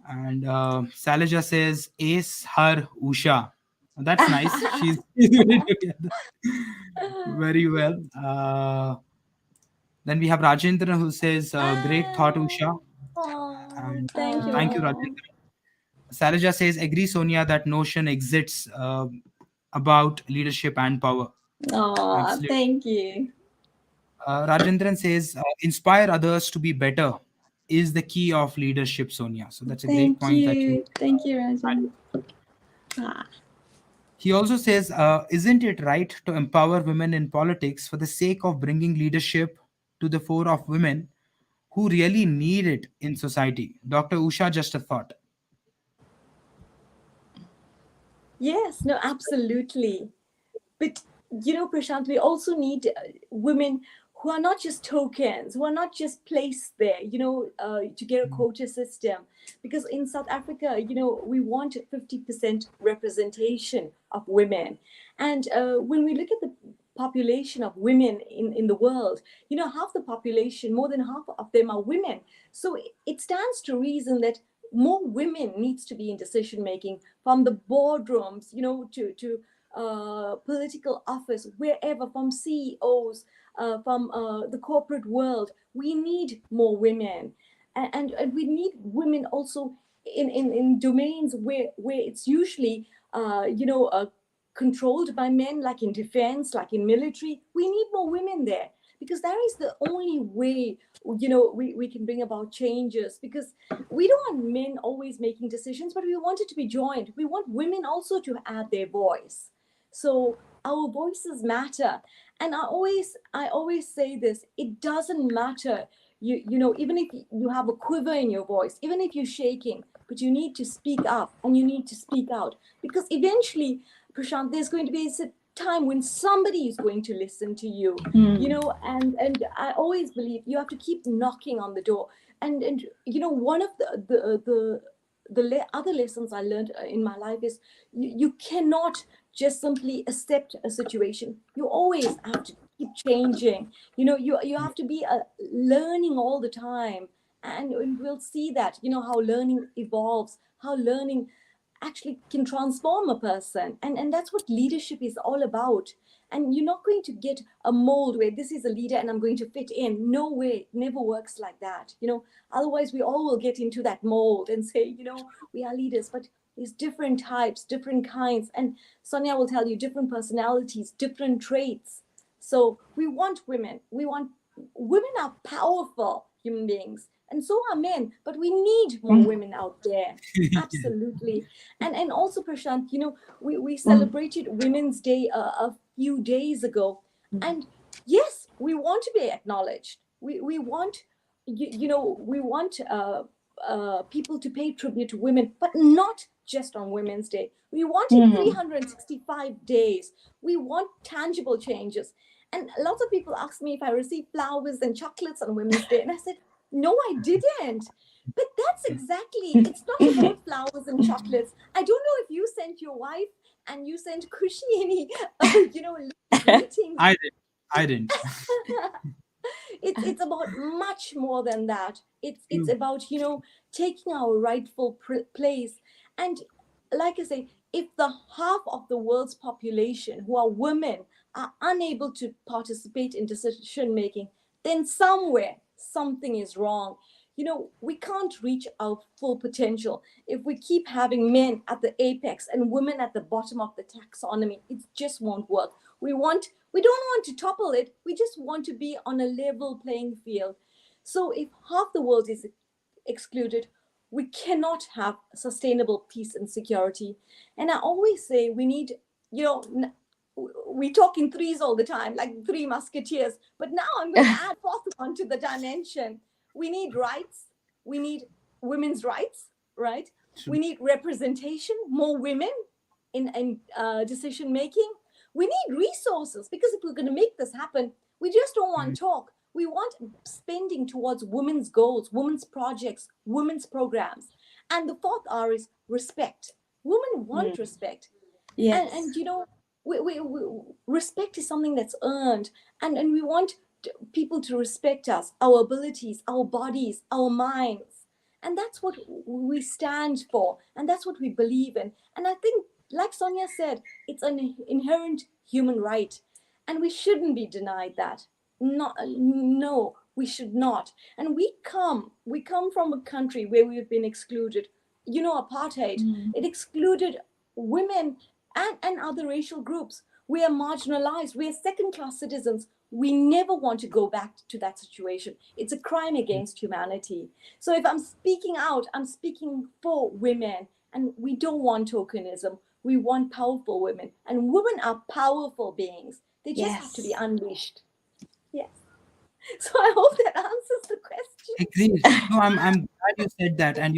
hi. And Salaja says, Ace her Usha. That's nice. She's very together. Very well. Then we have Rajendra who says, Great thought, Ah, Usha. Oh, And thank you, thank you, ah, Rajendra. Rajendra. Salaja says, Agree, Sonia, that notion exists about leadership and power. oh, Absolutely. thank you. Rajendran says, Inspire others to be better is the key of leadership, Sonia. So that's a great Thank point that you you. Thank you, Rajan. added. Ah, He also says, Isn't it right to empower women in politics for the sake of bringing leadership to the fore of women who really need it in society? Dr. Usha, just a thought. Yes, no, absolutely. But Prashant, we also need women who are not just tokens, who are not just placed there, to get a quota system. Because in South Africa, we want 50% representation of women. And when we look at the population of women in the world, half the population, more than half of them are women. So it stands to reason that more women needs to be in decision making, from the boardrooms, to political office, wherever, from CEOs, from the corporate world. We need more women, and we need women also in domains where it's usually controlled by men, like in defense, like in military. We need more women there, because that is the only way we can bring about changes. Because we don't want men always making decisions, but we want it to be joined. We want women also to add their voice. So our voices matter. And I always say this: it doesn't matter, even if you have a quiver in your voice, even if you're shaking, but you need to speak up and you need to speak out. Because eventually, Prashant, there's going to be a time when somebody is going to listen to you, mm, and I always believe you have to keep knocking on the door. And one of the other lessons I learned in my life is, you cannot just simply accept a situation. You always have to keep changing. You have to be learning all the time. And we'll see that, how learning evolves, how learning actually can transform a person. And that's what leadership is all about. And you're not going to get a mold where this is a leader and I'm going to fit in. No way. It never works like that. Otherwise we all will get into that mold and say, we are leaders. But there's different types, different kinds. And Sonia will tell you, different personalities, different traits. So we want women. Women are powerful human beings, and so are men, but we need more mm, women out there. Yeah. Absolutely. And also, Prashant, we mm, celebrated Women's Day a few days ago. And yes, we want to be acknowledged. We want, we want people to pay tribute to women, but not just on Women's Day. We want it mm. 365 days. We want tangible changes. And lots of people ask me if I receive flowers and chocolates on Women's Day. And I said, no, I didn't. But that's exactly, it's not about flowers and chocolates. I don't know if you sent your wife and you sent Kushi any, greetings. I did. I didn't. It's about much more than that. It's True. about, taking our rightful place. And like I say, if the half of the world's population who are women are unable to participate in decision making, then somewhere something is wrong. We can't reach our full potential if we keep having men at the apex and women at the bottom of the taxonomy. It just won't work. We don't want to topple it. We just want to be on a level playing field. So if half the world is excluded, we cannot have sustainable peace and security. And I always say we need, you know, we talk in threes all the time, like three musketeers. But now I'm going to add fourth one to the dimension. We need rights. We need women's rights, right? True. We need representation, more women in decision making. We need resources, because if we're going to make this happen, we just don't want talk. We want spending towards women's goals, women's projects, women's programs. And the fourth R is respect. Women want respect. Yes. And respect is something that's earned. And we want people to respect us, our abilities, our bodies, our minds. And that's what we stand for. And that's what we believe in. And I think, like Sonia said, it's an inherent human right. And we shouldn't be denied that. No, we should not. And we come from a country where we've been excluded. Apartheid, it excluded women and other racial groups. We are marginalized. We are second-class citizens. We never want to go back to that situation. It's a crime against humanity. So if I'm speaking out, I'm speaking for women, and we don't want tokenism. We want powerful women, and women are powerful beings. They just have to be unleashed. Yes. So I hope that answers the question. Agreed. No, I'm glad you said that. And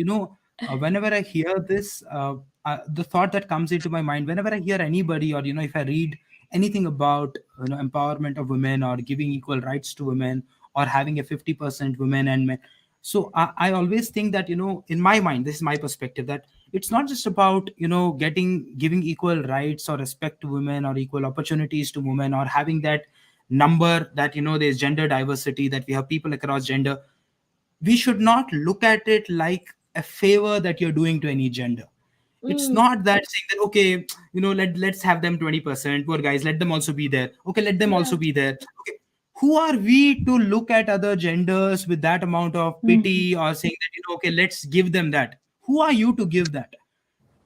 whenever I hear this, the thought that comes into my mind, whenever I hear anybody, or if I read anything about empowerment of women, or giving equal rights to women, or having a 50% women and men, so I always think that in my mind, this is my perspective, that it's not just about giving equal rights or respect to women, or equal opportunities to women, or having that number that there's gender diversity, that we have people across gender. We should not look at it like a favor that you're doing to any gender. It's not that saying that, okay, let's have them 20%, poor guys, let them also be there. Okay, let them also be there. Okay, who are we to look at other genders with that amount of pity, or saying that okay, let's give them that? Who are you to give that?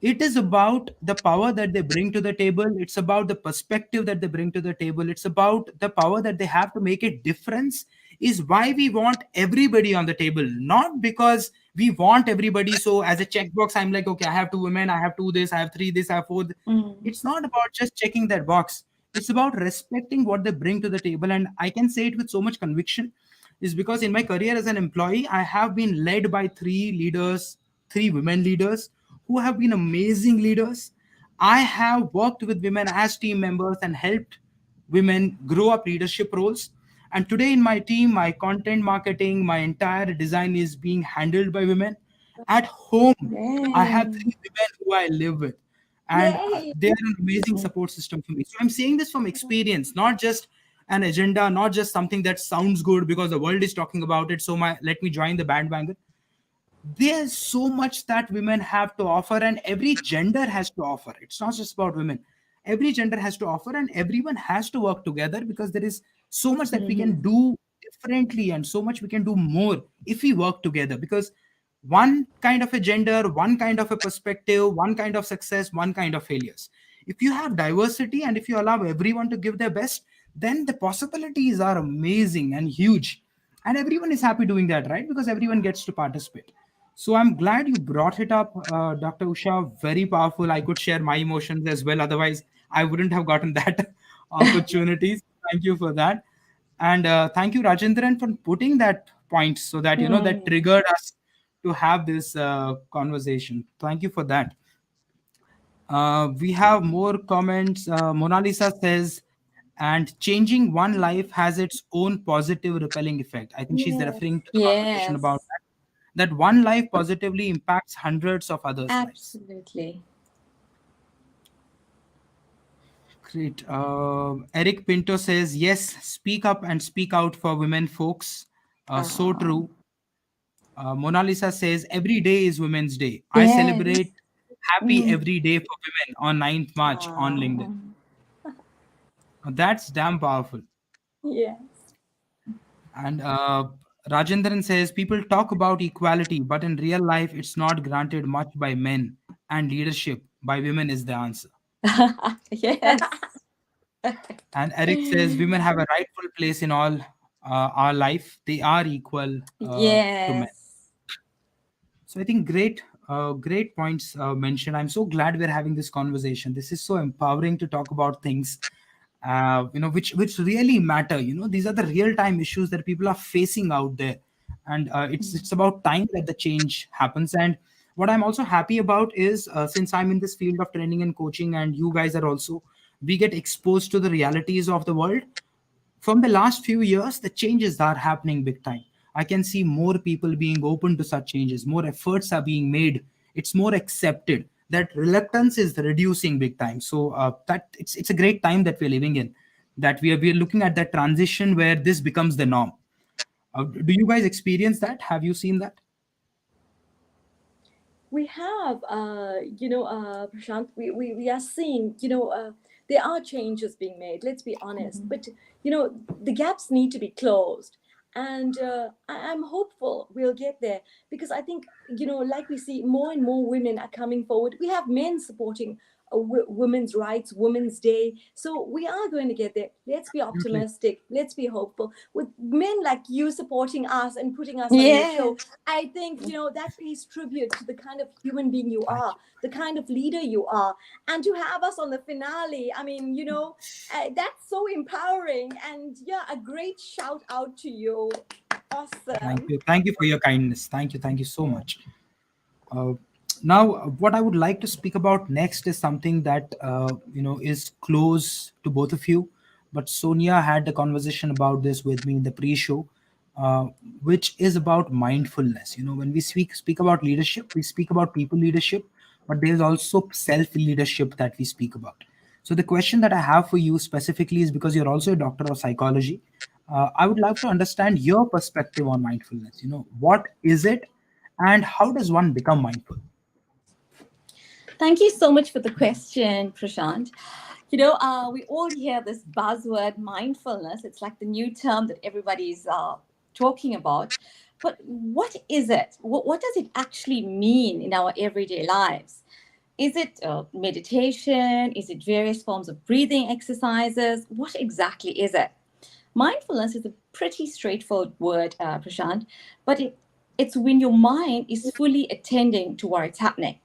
It is about the power that they bring to the table. It's about the perspective that they bring to the table. It's about the power that they have to make a difference, is why we want everybody on the table. Not because we want everybody, so as a checkbox I'm like, okay, I have two women, I have two this, I have three this, I have four It's not about just checking that box. It's about respecting what they bring to the table. And I can say it with so much conviction, is because in my career as an employee, I have been led by three leaders, three women leaders, who have been amazing leaders. I have worked with women as team members and helped women grow up leadership roles. And today in my team, my content marketing, my entire design is being handled by women. At home, I have three women who I live with, and Yay. they are an amazing support system for me. So I'm saying this from experience, not just an agenda, not just something that sounds good because the world is talking about it. So let me join the bandwagon. There's so much that women have to offer, and every gender has to offer. It's not just about women. Every gender has to offer, and everyone has to work together, because there is so much that we can do differently, and so much we can do more if we work together. Because one kind of a gender, one kind of a perspective, one kind of success, one kind of failures. If you have diversity, and if you allow everyone to give their best, then the possibilities are amazing and huge. And everyone is happy doing that, right? Because everyone gets to participate. So I'm glad you brought it up, Dr. Usha. Very powerful. I could share my emotions as well. Otherwise, I wouldn't have gotten that opportunities. Thank you for that. And thank you, Rajendran, for putting that point, so that, that triggered us to have this conversation. Thank you for that. We have more comments. Mona Lisa says, and changing one life has its own positive repelling effect. I think she's Yes. referring to the conversation about Yes. that one life positively impacts hundreds of others' lives. Absolutely. Great. Eric Pinto says, yes, speak up and speak out for women folks. So Ah, true. Mona Lisa says, every day is Women's Day. I yes. celebrate happy Mm. every day for women on 9th March on LinkedIn. Ah. That's damn powerful. Yes. And Rajendran says, people talk about equality, but in real life, it's not granted much by men, and leadership by women is the answer. Yes. And Eric says, women have a rightful place in all our life. They are equal to men. Yes. So I think great points mentioned. I'm so glad we're having this conversation. This is so empowering to talk about things, which really matter. These are the real time issues that people are facing out there, and it's about time that the change happens. And what I'm also happy about is since I'm in this field of training and coaching, and you guys are also, we get exposed to the realities of the world from the last few years. The changes are happening big time. I can see more people being open to such changes, more efforts are being made, it's more accepted, that reluctance is reducing big time. So that it's a great time that we're living in, that we're looking at that transition where this becomes the norm. Do you guys experience that? Have you seen that? We have, Prashant, we are seeing, there are changes being made, let's be honest, but, the gaps need to be closed. And I'm hopeful we'll get there, because I think, like we see more and more women are coming forward. We have men supporting women's rights, Women's Day. So we are going to get there. Let's be Absolutely. optimistic. Let's be hopeful. With men like you supporting us and putting us on your show, Yes. I think, that pays tribute to the kind of human being you Thank are, you. the kind of leader you are. And to have us on the finale, I mean, that's so empowering. And yeah, a great shout out to you. Thank Awesome. you. Thank you for your kindness. Thank you. Thank you so much. Uh, Now, what I would like to speak about next is something that is close to both of you. But Sonia had the conversation about this with me in the pre-show, uh, which is about mindfulness. When we speak about leadership, we speak about people leadership, but there is also self leadership that we speak about. So the question that I have for you specifically is, because you're also a doctor of psychology, I would love to understand your perspective on mindfulness. What is it, and how does one become mindful? Thank you so much for the question, Prashant. We all hear this buzzword mindfulness. It's like the new term that everybody's talking about. But what is it? What does it actually mean in our everyday lives? Is it meditation? Is it various forms of breathing exercises? What exactly is it? Mindfulness is a pretty straightforward word, Prashant, but it's when your mind is fully attending to what's happening.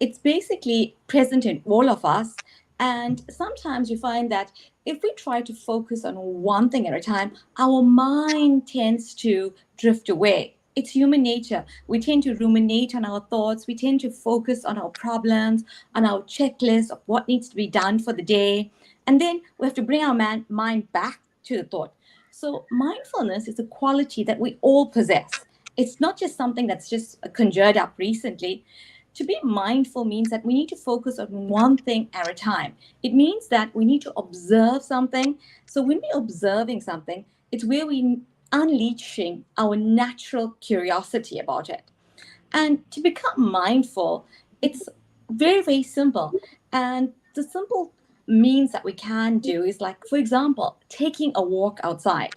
It's basically present in all of us. And sometimes you find that if we try to focus on one thing at a time, our mind tends to drift away. It's human nature. We tend to ruminate on our thoughts. We tend to focus on our problems, on our checklist of what needs to be done for the day. And then we have to bring our mind back to the thought. So, mindfulness is a quality that we all possess. It's not just something that's just conjured up recently. To be mindful means that we need to focus on one thing at a time. It means that we need to observe something. So, when we're observing something, it's where we unleashing our natural curiosity about it. And to become mindful, it's very, very simple. And the simple means that we can do is, like, for example, taking a walk outside.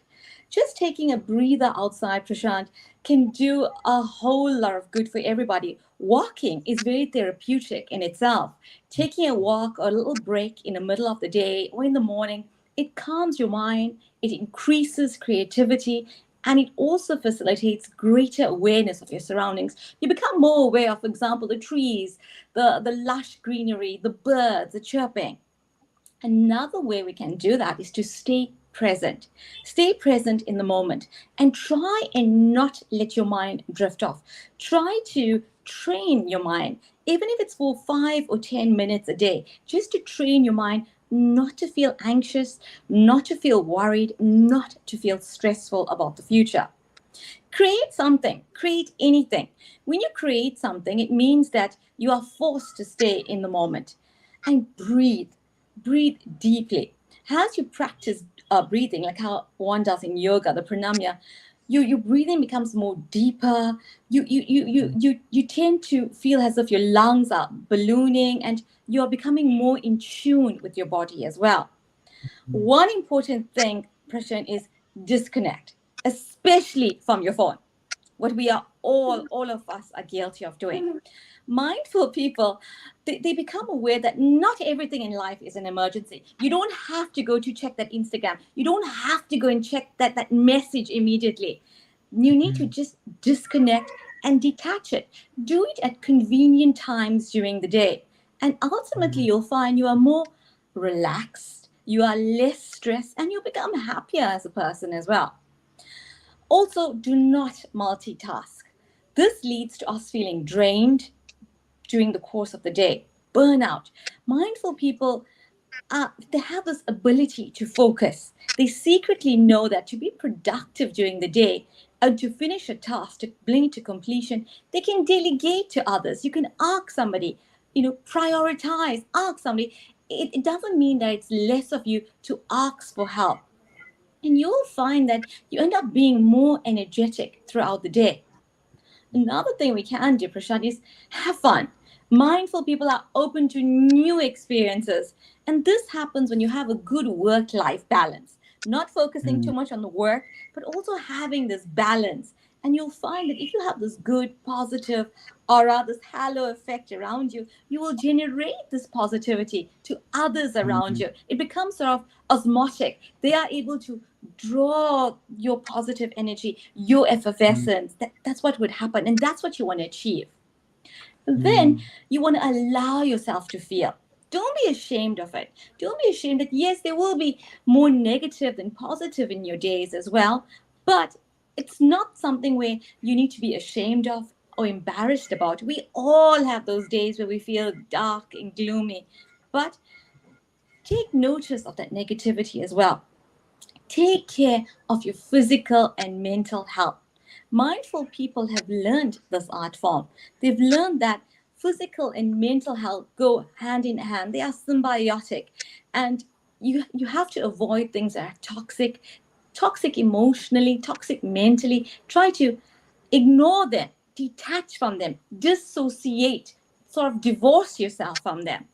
Just taking a breather outside, Prashant, can do a whole lot of good for everybody. Walking is very therapeutic in itself. Taking a walk or a little break in the middle of the day or in the morning, it calms your mind, it increases creativity, and it also facilitates greater awareness of your surroundings. You become more aware of, for example, the trees, the lush greenery, the birds, the chirping. Another way we can do that is to stay present. Stay present in the moment and try and not let your mind drift off. Try to train your mind, even if it's for 5 or 10 minutes a day, just to train your mind not to feel anxious, not to feel worried, not to feel stressful about the future. Create something, create anything. When you create something, it means that you are forced to stay in the moment and breathe. breathe deeply. As you practice breathing, like how one does in yoga, the pranamya, your breathing becomes more deeper. You tend to feel as if your lungs are ballooning, and you are becoming more in tune with your body as well. One important thing, Prashant, is disconnect, especially from your phone. What we are all of us are guilty of doing. Mindful people, they become aware that not everything in life is an emergency. You don't have to go to check that Instagram. You don't have to go and check that message immediately. You need to just disconnect and detach it. Do it at convenient times during the day. And ultimately, you'll find you are more relaxed, you are less stressed, and you become happier as a person as well. Also, do not multitask. This leads to us feeling drained during the course of the day, burnout. Mindful people, they have this ability to focus. They secretly know that to be productive during the day and to finish a task, to bring it to completion, they can delegate to others. You can ask somebody, prioritize, ask somebody. It doesn't mean that it's less of you to ask for help. And you'll find that you end up being more energetic throughout the day. Another thing we can do, Prashant, is have fun. Mindful people are open to new experiences. And this happens when you have a good work life balance, not focusing too much on the work, but also having this balance. And you'll find that if you have this good, positive aura, this halo effect around you, you will generate this positivity to others around you. It becomes sort of osmotic. They are able to draw your positive energy, your effervescence. That's what would happen. And that's what you want to achieve. Then you want to allow yourself to feel. Don't be ashamed of it. Don't be ashamed that, yes, there will be more negative than positive in your days as well. But it's not something where you need to be ashamed of or embarrassed about. We all have those days where we feel dark and gloomy. But take notice of that negativity as well. Take care of your physical and mental health. Mindful people have learned this art form. They've learned that physical and mental health go hand in hand. They are symbiotic. And you have to avoid things that are toxic, toxic emotionally, toxic mentally. Try to ignore them, detach from them, dissociate, sort of divorce yourself from them.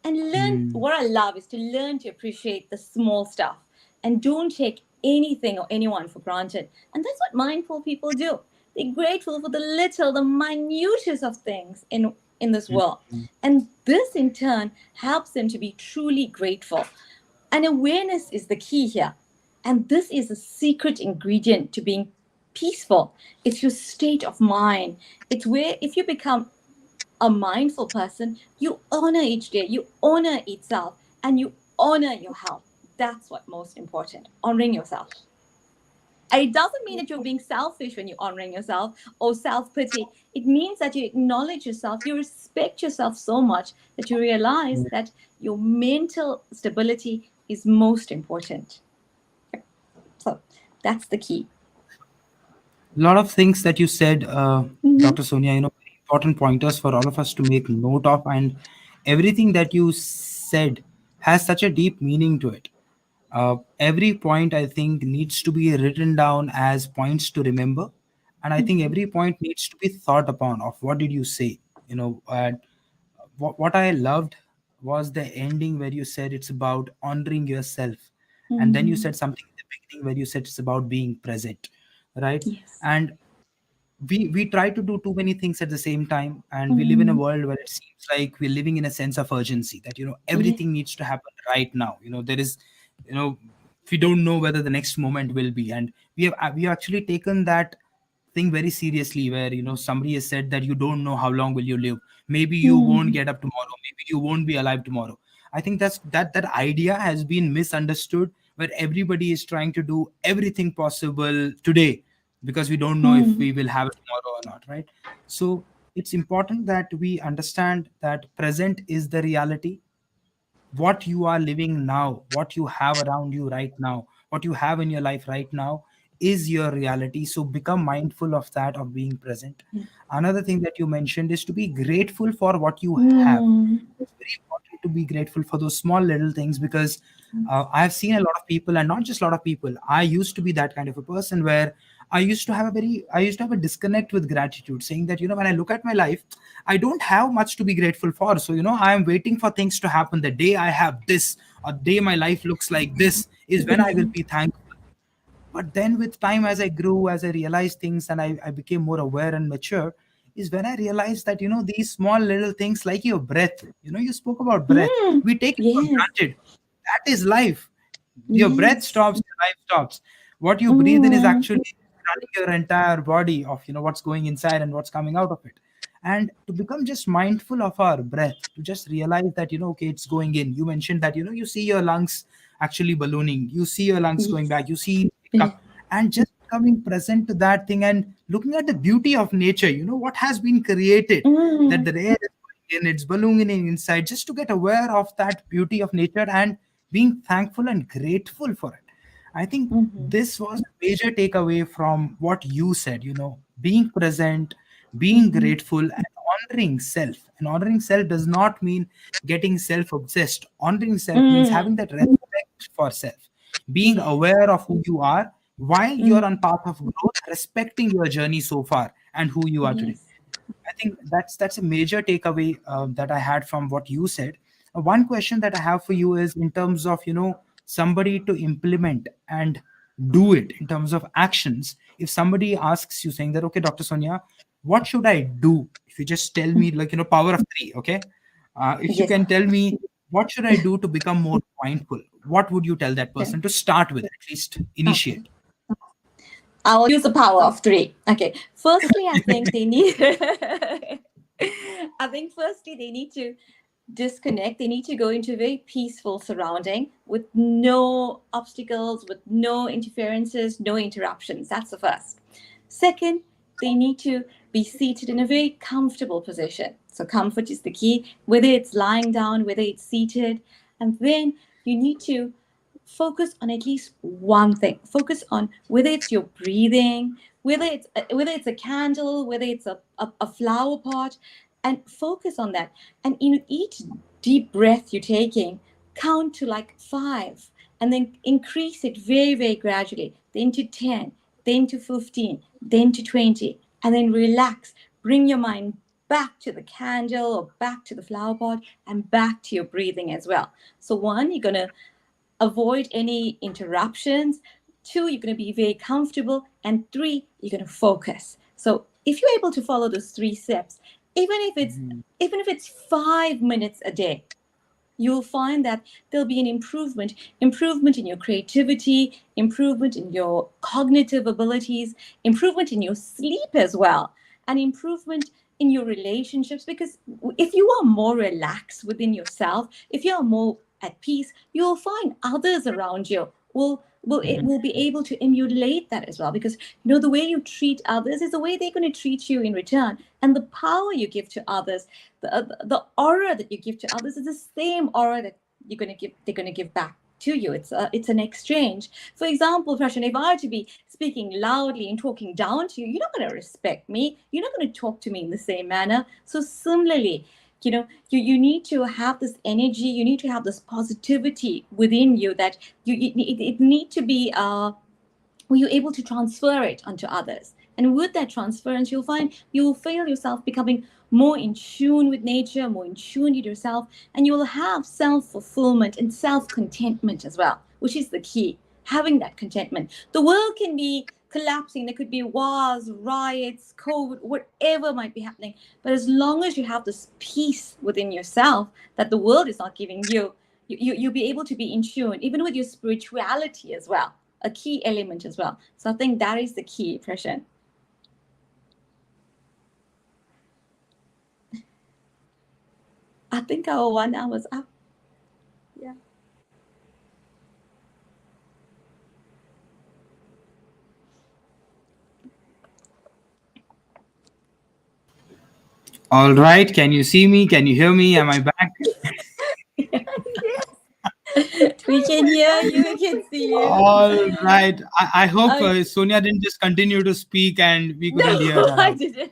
And learn, what I love is to learn to appreciate the small stuff and don't take anything or anyone for granted. And that's what mindful people do. They're grateful for the little, the minutest of things in this world. And this in turn helps them to be truly grateful. And awareness is the key here. And this is a secret ingredient to being peaceful. It's your state of mind. It's where if you become a mindful person, you honor each day, you honor itself, and you honor your health. That's what most important, honoring yourself. It doesn't mean that you're being selfish when you're honoring yourself or self-pity. It means that you acknowledge yourself, you respect yourself so much that you realize that your mental stability is most important. So that's the key. A lot of things that you said, Mm-hmm. Dr. Sonia, very important pointers for all of us to make note of, and everything that you said has such a deep meaning to it. Every point I think needs to be written down as points to remember, and I think every point needs to be thought upon. Of what did you say? And what I loved was the ending where you said it's about honoring yourself, and then you Mm-hmm. said something in the beginning where you said it's about being present, right? Yes. And we try to do too many things at the same time, and we live in a Mm-hmm. world where it seems like we're living in a sense of urgency that Yeah. everything needs to happen right now. There is, you know we don't know whether the next moment will be, and we have actually taken that thing very seriously, where somebody has said that you don't know how long will you live. Maybe you won't Mm-hmm. get up tomorrow, maybe you won't be alive tomorrow. I think that idea has been misunderstood, where everybody is trying to do everything possible today, because we don't know if Mm-hmm. we will have it tomorrow or not, right? So it's important that we understand that present is the reality. What you are living now, what you have around you right now, what you have in your life right now is your reality. So become mindful of that, of being present. Yeah. Another thing that you mentioned is to be grateful for what you have. Mm-hmm. It's very important to be grateful for those small little things, because I have seen a lot of people, and not just a lot of people. I used to be that kind of a person where I used to have a disconnect with gratitude, saying that, when I look at my life, I don't have much to be grateful for. So, I am waiting for things to happen. The day I have this, or day my life looks like this, is when I will be thankful. But then with time, as I grew, as I realized things, and I became more aware and mature, is when I realized that, these small little things, like your breath, you spoke about breath, Mm, we take it for yes, granted. That is life. Your breath yes. stops, your life stops. What you breathe in is Mm, actually running your entire body of, what's going inside and what's coming out of it. And to become just mindful of our breath, to just realize that, okay, it's going in. You mentioned that, you see your lungs actually ballooning, you see your lungs going yes. back, you see Yeah. up, and just coming present to that thing and looking at the beauty of nature, what has been created, that Mm, the air is going in, it's ballooning inside, just to get aware of that beauty of nature and being thankful and grateful for it. I think mhm, this was a major takeaway from what you said, being present, being mhm. grateful, and honoring self. And honoring self does not mean getting self obsessed. Honoring self means Mm, having that respect for self, being yes. aware of who you are while you're on Mm, path of growth, respecting your journey so far and who you are today. yes. I think that's a major takeaway that I had from what you said. One question that I have for you is, in terms of, somebody to implement and do it in terms of actions. If somebody asks you, saying that, okay, Dr. Sonia, what should I do? If you just tell me, like, power of three, okay? If you Yes. can tell me what should I do to become more mindful, what would you tell that Okay. person to start with, at least Okay. initiate? I will use the power of three. Okay. Firstly, I think they need. I think firstly they need to disconnect. They need to go into a very peaceful surrounding with no obstacles, with no interferences, no interruptions. That's the first. Second, they need to be seated in a very comfortable position. So, comfort is the key, whether it's lying down, whether it's seated. And then you need to focus on at least one thing. Focus on whether it's your breathing, whether it's a candle, whether it's a flower pot, and focus on that. And in each deep breath you're taking, count to like 5, and then increase it very, very gradually, then to 10, then to 15, then to 20, and then relax. Bring your mind back to the candle or back to the flower pot and back to your breathing as well. So, one, you're going to avoid any interruptions. 2, you're going to be very comfortable. And 3, you're going to focus. So if you're able to follow those 3 steps, even if it's even if it's 5 minutes a day, you'll find that there'll be an improvement in your creativity, improvement in your cognitive abilities, improvement in your sleep as well, and improvement in your relationships. Because if you are more relaxed within yourself, if you are more at peace, you'll find others around you will be able to emulate that as well, because the way you treat others is the way they're going to treat you in return, and the power you give to others, the aura that you give to others is the same aura that they're going to give back to you. It's an exchange. For example, Prashant, if I were to be speaking loudly and talking down to you, you're not going to respect me, you're not going to talk to me in the same manner. So similarly, you need to have this energy, you need to have this positivity within you, that it need to be were you able to transfer it onto others. And with that transference, you'll feel yourself becoming more in tune with nature, more in tune with yourself, and you will have self-fulfillment and self-contentment as well, which is the key. Having that contentment. The world can be collapsing, there could be wars, riots, COVID, whatever might be happening. But as long as you have this peace within yourself that the world is not giving you, you'll be able to be in tune, even with your spirituality as well, a key element as well. So I think that is the key, Prashant. I think our 1 hour is up. Yeah. All right. Can you see me? Can you hear me? Am I back? We can hear you, we can see you. All right. I hope I, Sonia didn't just continue to speak and we no, couldn't hear her I out. didn't.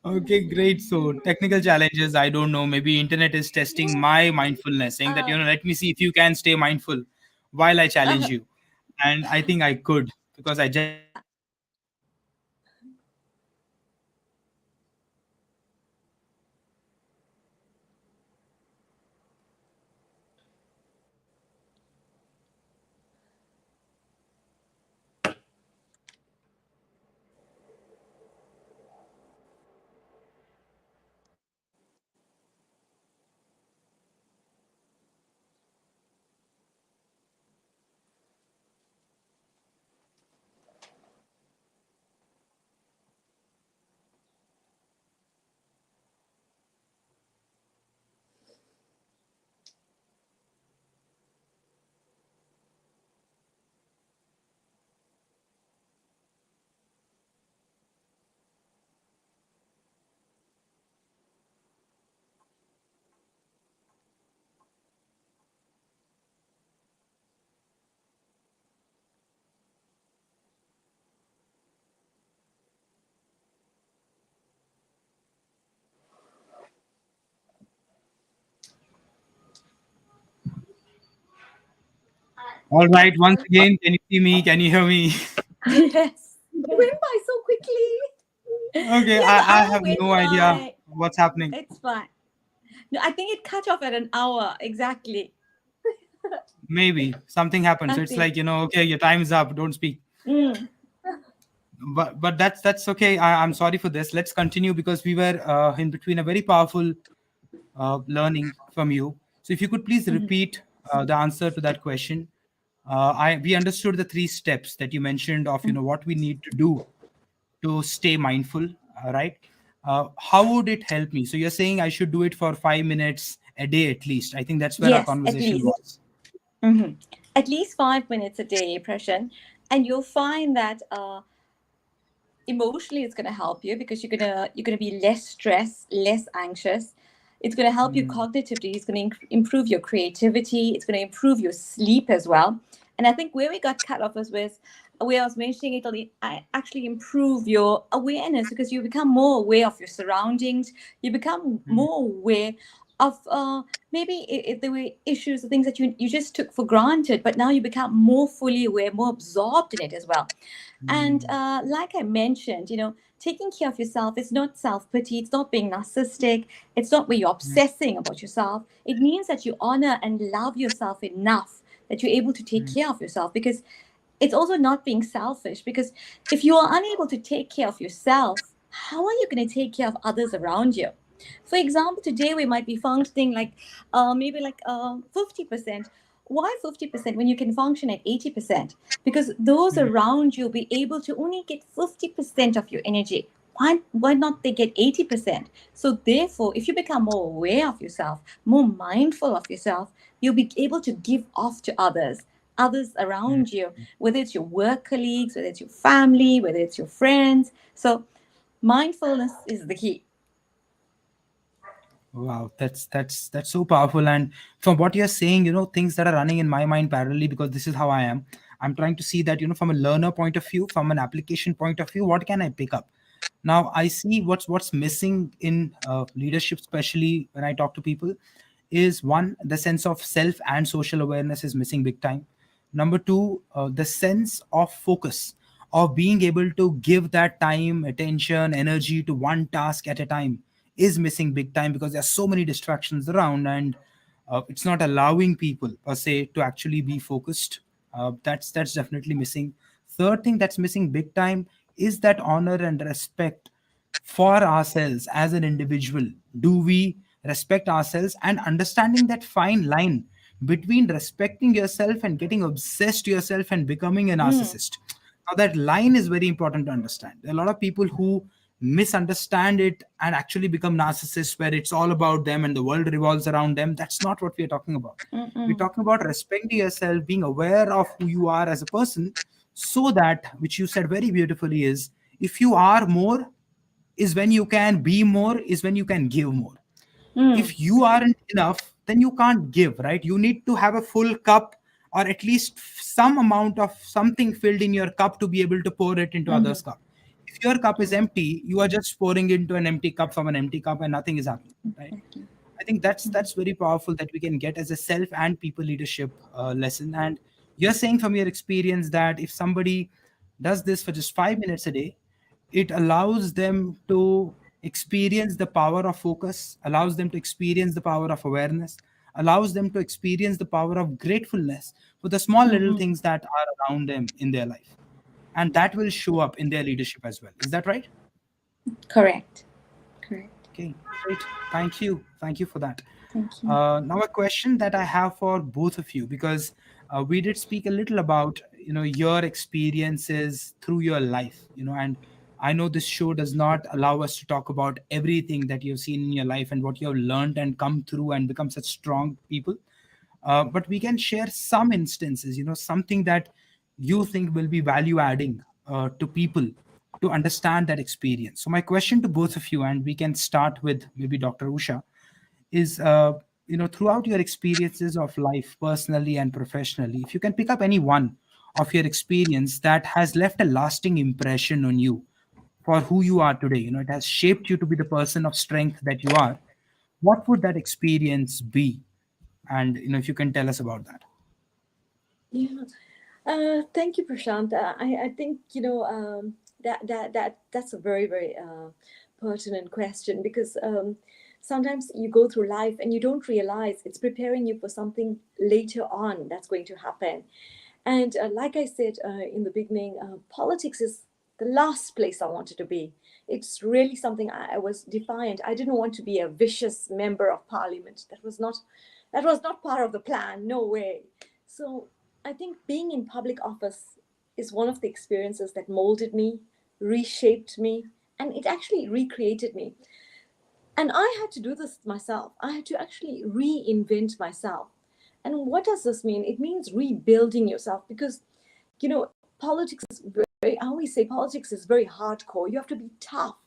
Okay, great. So technical challenges, I don't know. Maybe internet is testing my mindfulness, saying that, uh, let me see if you can stay mindful while I challenge uh, you. And I think I could, because I just need to stay mindful for 5 minutes a day. All right. Once again, can you see me? Can you hear me? Yes. it went by so quickly. Okay, Yeah, the I hour have went no idea by. what's happening. It's fine. No, I think it cut off at an hour exactly. Maybe something happened. So it's Nothing. like, okay, your time is up. Don't speak. Mm. But that's okay. I'm sorry for this. Let's continue, because we were in between a very powerful learning from you. So if you could please Mhm. repeat the answer to that question. I We understood the three steps that you mentioned of what we need to do to stay mindful, right? How would it help me? So you're saying I should do it for 5 minutes a day at least. I think that's where our Yes, at conversation least. was. Hmm. At least 5 minutes a day, Prashant. And you'll find that emotionally it's going to help you because you're going to be less stressed, less anxious. It's going to help you Mm, cognitively. It's going to improve your creativity. It's going to improve your sleep as well. And I think where we got cut off was with where I was mentioning it'll actually improve your awareness because you become more aware of your surroundings. You become mm, more aware of maybe if there were issues or things that you just took for granted, but now you become more fully aware, more absorbed in it as well. And mm, like I mentioned, taking care of yourself is not self pity, it's not being narcissistic, it's not where you're mm, obsessing about yourself. It means that you honor and love yourself enough that you're able to take mm, care of yourself because it's also not being selfish. Because if you are unable to take care of yourself, how are you going to take care of others around you? For example, today we might be functioning like maybe like 50%. Why 50% when you can function at 80%? Because those mm, around you will be able to only get 50% of your energy. Why not they get 80%? So therefore, if you become more aware of yourself, more mindful of yourself, you'll be able to give off to others mm. around you, whether it's your work colleagues, whether it's your family, whether it's your friends. So mindfulness is the key. Wow, that's so powerful. And from what you're saying, things that are running in my mind parallelly, because this is how I am. I'm trying to see that, from a learner point of view, from an application point of view, what can I pick up? Now I see what's missing in leadership, especially when I talk to people, is one, the sense of self and social awareness is missing big time. Number two, the sense of focus, of being able to give that time, attention, energy to one task at a time is missing big time, because there's so many distractions around, and it's not allowing people per se to actually be focused. That's definitely missing. Third thing that's missing big time is that honor and respect for ourselves as an individual. Do we respect ourselves, and understanding that fine line between respecting yourself and getting obsessed yourself and becoming a Mm, narcissist? Now that line is very important to understand. There are a lot of people who misunderstand it and actually become narcissists, where it's all about them and the world revolves around them. That's not what we're talking about. We're mm-mm, talking about respecting yourself, being aware of who you are as a person, so that, which you said very beautifully, is if you are more, is when you can be more, is when you can give more. mm, If you aren't enough, then you can't give, right? You need to have a full cup, or at least some amount of something filled in your cup, to be able to pour it into mm-hmm, others cup. If your cup is empty, you are just pouring into an empty cup from an empty cup and nothing is happening, right? Exactly. I think that's very powerful that we can get as a self and people leadership lesson. And you're saying from your experience that if somebody does this for just 5 minutes a day, it allows them to experience the power of focus, allows them to experience the power of awareness, allows them to experience the power of gratefulness for the small little Mhm. things that are around them in their life. And that will show up in their leadership as well. Is that right? Correct. Correct. Okay, great. Thank you. Thank you for that. Thank you. Now, a question that I have for both of you, because we did speak a little about your experiences through your life, and I know this show does not allow us to talk about everything that you've seen in your life and what you have learned and come through and become such strong people. But we can share some instances, something that you think will be value adding to people to understand that experience. So, my question to both of you, and we can start with maybe Dr. Usha, is throughout your experiences of life, personally and professionally, if you can pick up any one of your experience that has left a lasting impression on you for who you are today, it has shaped you to be the person of strength that you are, what would that experience be? And if you can tell us about that. Yeah. Thank you, Prashant. I think that's a very very pertinent question, because sometimes you go through life and you don't realize it's preparing you for something later on that's going to happen. And like I said in the beginning, politics is the last place I wanted to be. It's really something I was defiant. I didn't want to be a vicious member of parliament. That was not part of the plan. No way. So I think being in public office is one of the experiences that molded me, reshaped me, and it actually recreated me. And I had to do this myself. I had to actually reinvent myself. And what does this mean? It means rebuilding yourself, because, politics is very, I always say politics is very hardcore. You have to be tough.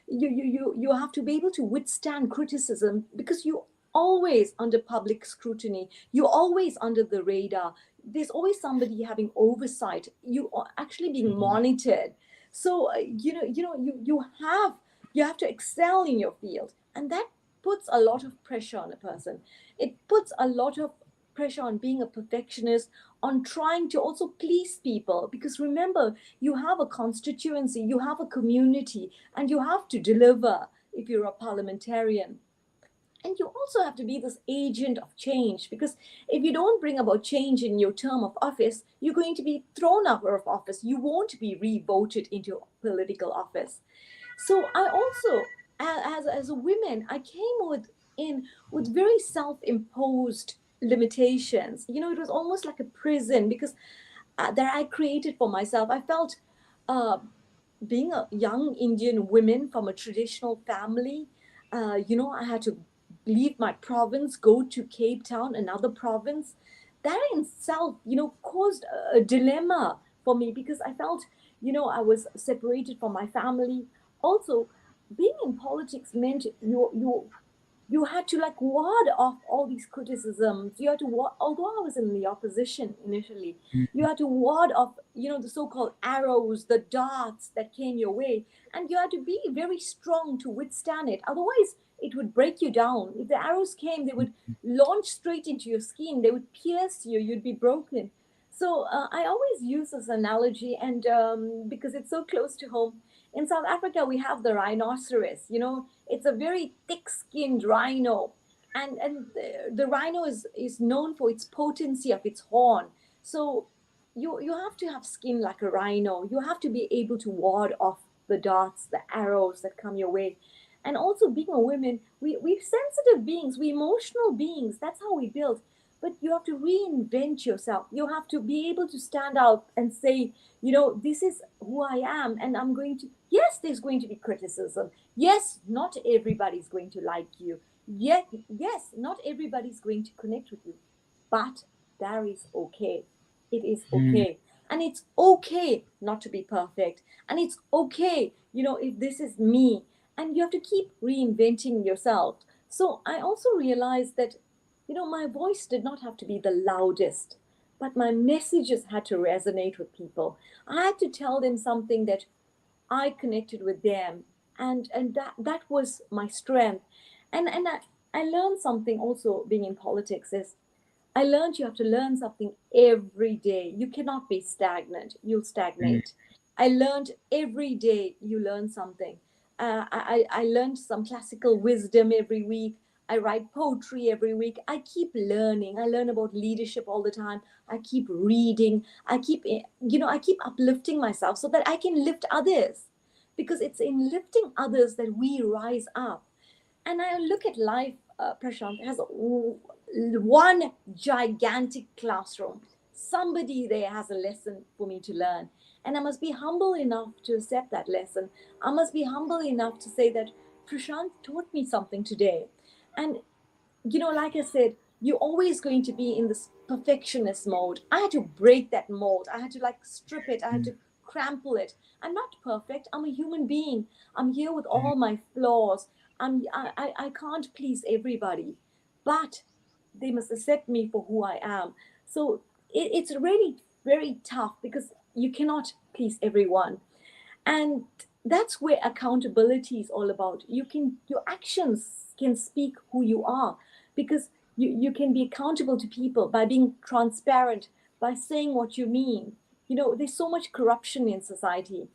You have to be able to withstand criticism, because you always under public scrutiny. You're always under the radar. There's always somebody having oversight. You are actually being Mhm. monitored. So you have to excel in your field, and that puts a lot of pressure on a person. It puts a lot of pressure on being a perfectionist, on trying to also please people, because remember, you have a constituency, you have a community, and you have to deliver if you're a parliamentarian. And you also have to be this agent of change, because if you don't bring about change in your term of office, you're going to be thrown out of office. You won't be re-voted into political office. So I also, as a woman, I came with very self-imposed limitations. It was almost like a prison, because that I created for myself. I felt, uh, being a young Indian woman from a traditional family, I had to leave my province, go to Cape Town, another province. That in itself, caused a dilemma for me, because I felt, I was separated from my family. Also, being in politics meant you had to like ward off all these criticisms. You had to although I was in the opposition initially, you had to ward off, the so-called arrows, the darts that came your way, and you had to be very strong to withstand it. Otherwise, it would break you down. If the arrows came, they would launch straight into your skin. They would pierce you. You'd be broken. So I always use this analogy, and because it's so close to home. In South Africa, we have the rhinoceros. It's a very thick-skinned rhino, and the rhino is known for its potency of its horn. So you have to have skin like a rhino. You have to be able to ward off the darts, the arrows that come your way. And also, being a woman, we're sensitive beings, we emotional beings. That's how we build. But you have to reinvent yourself. You have to be able to stand out and say, this is who I am, and I'm going to. Yes, there's going to be criticism. Yes, not everybody's going to like you. Yet, yes, not everybody's going to connect with you. But that is okay. It is Mhm. okay. And it's okay not to be perfect. And it's okay, if this is me. And you have to keep reinventing yourself. So I also realized that, my voice did not have to be the loudest, but my messages had to resonate with people. I had to tell them something that I connected with them, and that was my strength. And I learned something also being in politics is I learned you have to learn something every day. You cannot be stagnant. You'll Mm, stagnate. I learned every day you learn something. I learned some classical wisdom every week. I write poetry every week. I keep learning. I learn about leadership all the time. I keep reading. I keep uplifting myself so that I can lift others. Because it's in lifting others that we rise up. And I look at life, Prashant, as one gigantic classroom. Somebody there has a lesson for me to learn. And I must be humble enough to accept that lesson. I must be humble enough to say that Prashant taught me something today. And like I said, you're always going to be in this perfectionist mode. I had to break that mold. I had to like strip it. I had mm, to crumple it. I'm not perfect. I'm a human being. I'm here with mm, all my flaws. I can't please everybody, but they must accept me for who I am. So it's really very tough because you cannot please everyone. And that's where accountability is all about. Your actions can speak who you are, because you can be accountable to people by being transparent, by saying what you mean. There's so much corruption in society,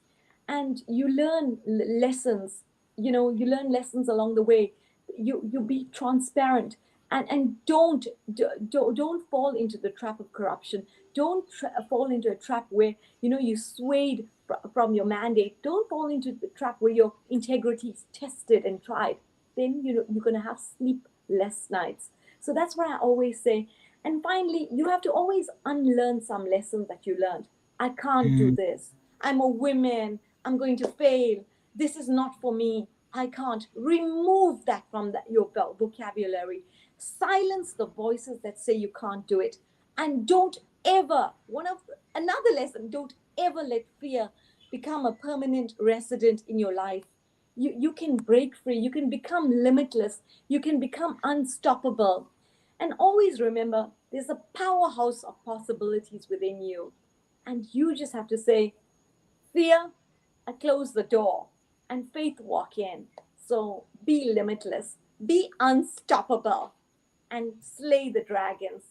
and you learn lessons. You learn lessons along the way. You be transparent, and don't fall into the trap of corruption. Don't fall into a trap where you swayed from your mandate. Don't fall into the trap where your integrity is tested and tried. Then you're going to have sleepless nights. So that's what I always say. And finally, you have to always unlearn some lessons that you learned. I can't do mm. this. I'm a woman. I'm going to fail. This is not for me. I can't. Remove that from your vocabulary. Silence the voices that say you can't do it. And don't ever, another lesson, don't ever let fear become a permanent resident in your life. You can break free. You can become limitless. You can become unstoppable. And always remember, there's a powerhouse of possibilities within you. And you just have to say, fear, I close the door, and faith walk in. So be limitless, be unstoppable, and slay the dragons.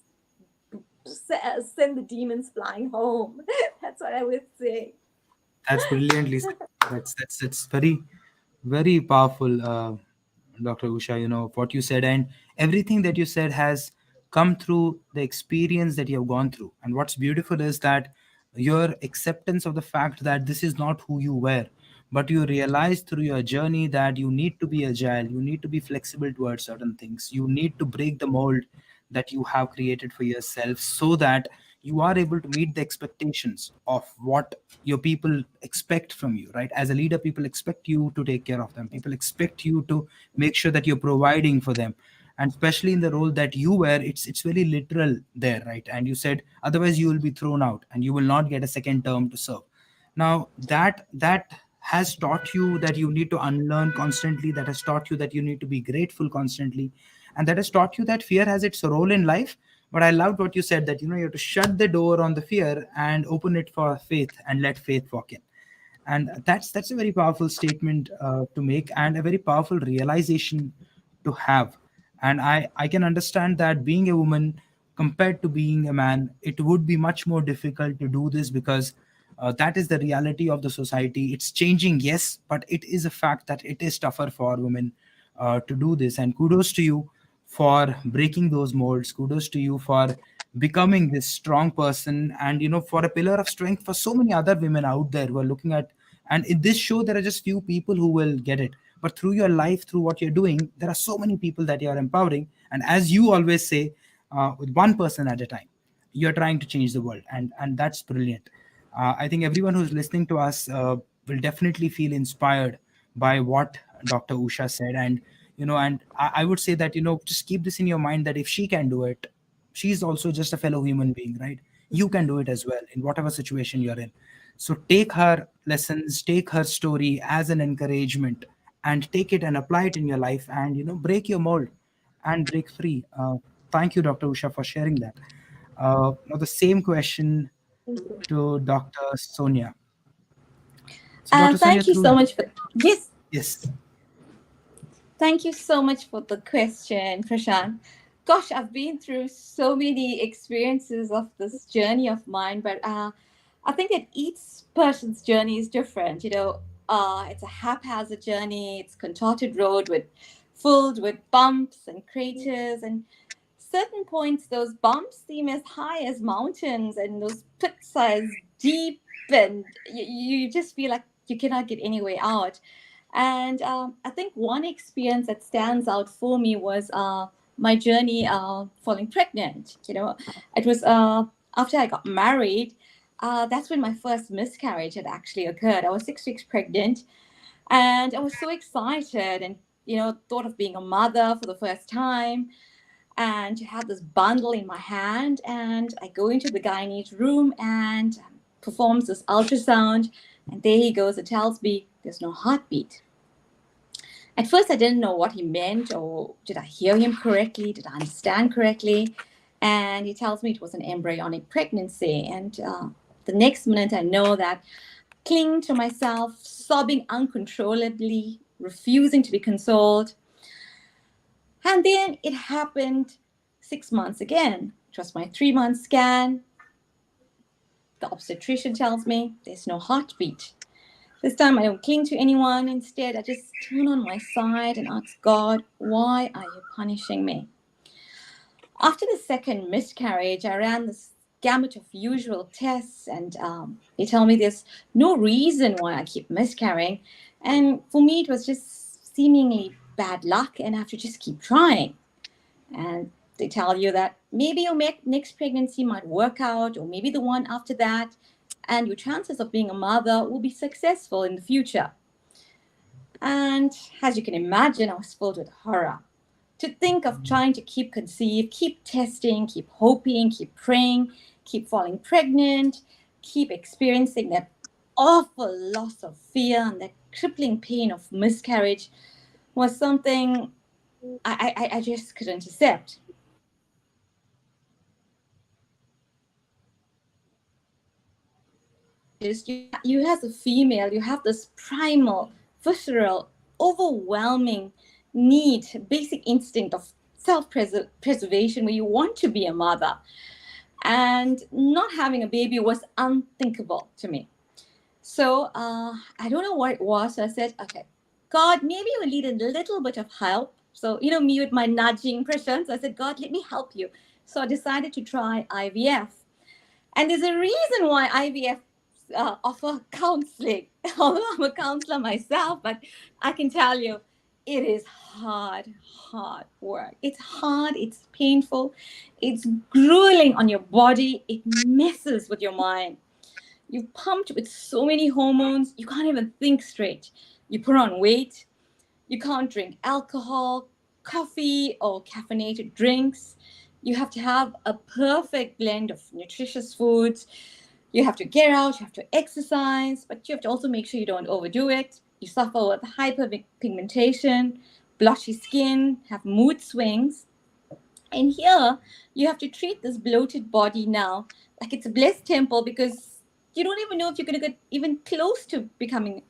Send the demons flying home. That's what I would say. That's brilliantly said. That's very very powerful, Dr. Usha. You know what you said, and everything that you said has come through the experience that you have gone through. And what's beautiful is that your acceptance of the fact that this is not who you were, but you realize through your journey that you need to be agile, you need to be flexible towards certain things, you need to break the mold that you have created for yourself, so that you are able to meet the expectations of what your people expect from you. Right, as a leader, people expect you to take care of them, people expect you to make sure that you're providing for them. And especially in the role that you wear, it's very literal there, right? And you said otherwise you will be thrown out and you will not get a second term to serve. Now that has taught you that you need to unlearn constantly, that has taught you that you need to be grateful constantly, and that has taught you that fear has its role in life. But I loved what you said, that you have to shut the door on the fear and open it for faith and let faith walk in. And that's a very powerful statement to make, and a very powerful realization to have. And I can understand that being a woman compared to being a man, it would be much more difficult to do this, because that is the reality of the society. It's changing, yes, but it is a fact that it is tougher for women to do this. And kudos to you for breaking those molds, kudos to you for becoming this strong person, and for a pillar of strength for so many other women out there who are looking at. And in this show there are just few people who will get it, but through your life, through what you're doing, there are so many people that you are empowering. And as you always say, with one person at a time, you're trying to change the world, and that's brilliant. I think everyone who's listening to us will definitely feel inspired by what Dr. Usha said. And I would say that just keep this in your mind, that if she can do it, she's also just a fellow human being, right? You can do it as well in whatever situation you're in. So take her lessons, take her story as an encouragement, and take it and apply it in your life, and break your mold and break free. Thank you, Dr. Usha, for sharing that. Now the same question Thank you. to Dr. Sonia. So, Dr. Sonia, Thank you through so much for yes. yes, Thank you so much for the question, Prashant. Gosh, I've been through so many experiences of this journey of mine, but I think that each person's journey is different. It's a haphazard journey. It's contorted road filled with bumps and craters, and certain points those bumps seem as high as mountains, and those pits are as deep, and you just feel like you cannot get any way out. And I think one experience that stands out for me was my journey falling pregnant. It was after I got married. That's when my first miscarriage had actually occurred. I was 6 weeks pregnant, and I was so excited, and thought of being a mother for the first time, and to have this bundle in my hand. And I go into the gynae's room and performs this ultrasound, and there he goes. It tells me there's no heartbeat. At first, I didn't know what he meant, or did I hear him correctly? Did I understand correctly? And he tells me it was an embryonic pregnancy. And the next minute, I know that, clinging to myself, sobbing uncontrollably, refusing to be consoled. And then it happened 6 months again. It was my 3-month scan. The obstetrician tells me there's no heartbeat. This time I don't cling to anyone. Instead, I just turn on my side and ask God, why are you punishing me? After the second miscarriage, I ran this gamut of usual tests, and they tell me there's no reason why I keep miscarrying. And for me, it was just seemingly bad luck, and I have to just keep trying. And they tell you that maybe your next pregnancy might work out, or maybe the one after that, and your chances of being a mother will be successful in the future. And as you can imagine, I was filled with horror. To think of trying to conceive, keep testing, keep hoping, keep praying, keep falling pregnant, keep experiencing that awful loss of fear and that crippling pain of miscarriage was something I just couldn't accept. You as a female, you have this primal, visceral, overwhelming need, basic instinct of self-preservation where you want to be a mother. And not having a baby was unthinkable to me. So I don't know what it was. So I said, okay, God, maybe you will need a little bit of help. So, me with my nudging Prashant. So I said, God, let me help you. So I decided to try IVF. And there's a reason why IVF offer counseling. Although I'm a counselor myself, but I can tell you, it is hard work. It's hard, it's painful, it's grueling on your body, it messes with your mind. You're pumped with so many hormones, you can't even think straight. You put on weight, you can't drink alcohol, coffee, or caffeinated drinks. You have to have a perfect blend of nutritious foods. You have to get out, you have to exercise, but you have to also make sure you don't overdo it. You suffer with hyperpigmentation, blotchy skin, have mood swings. And here, you have to treat this bloated body now like it's a blessed temple, because you don't even know if you're going to get even close to becoming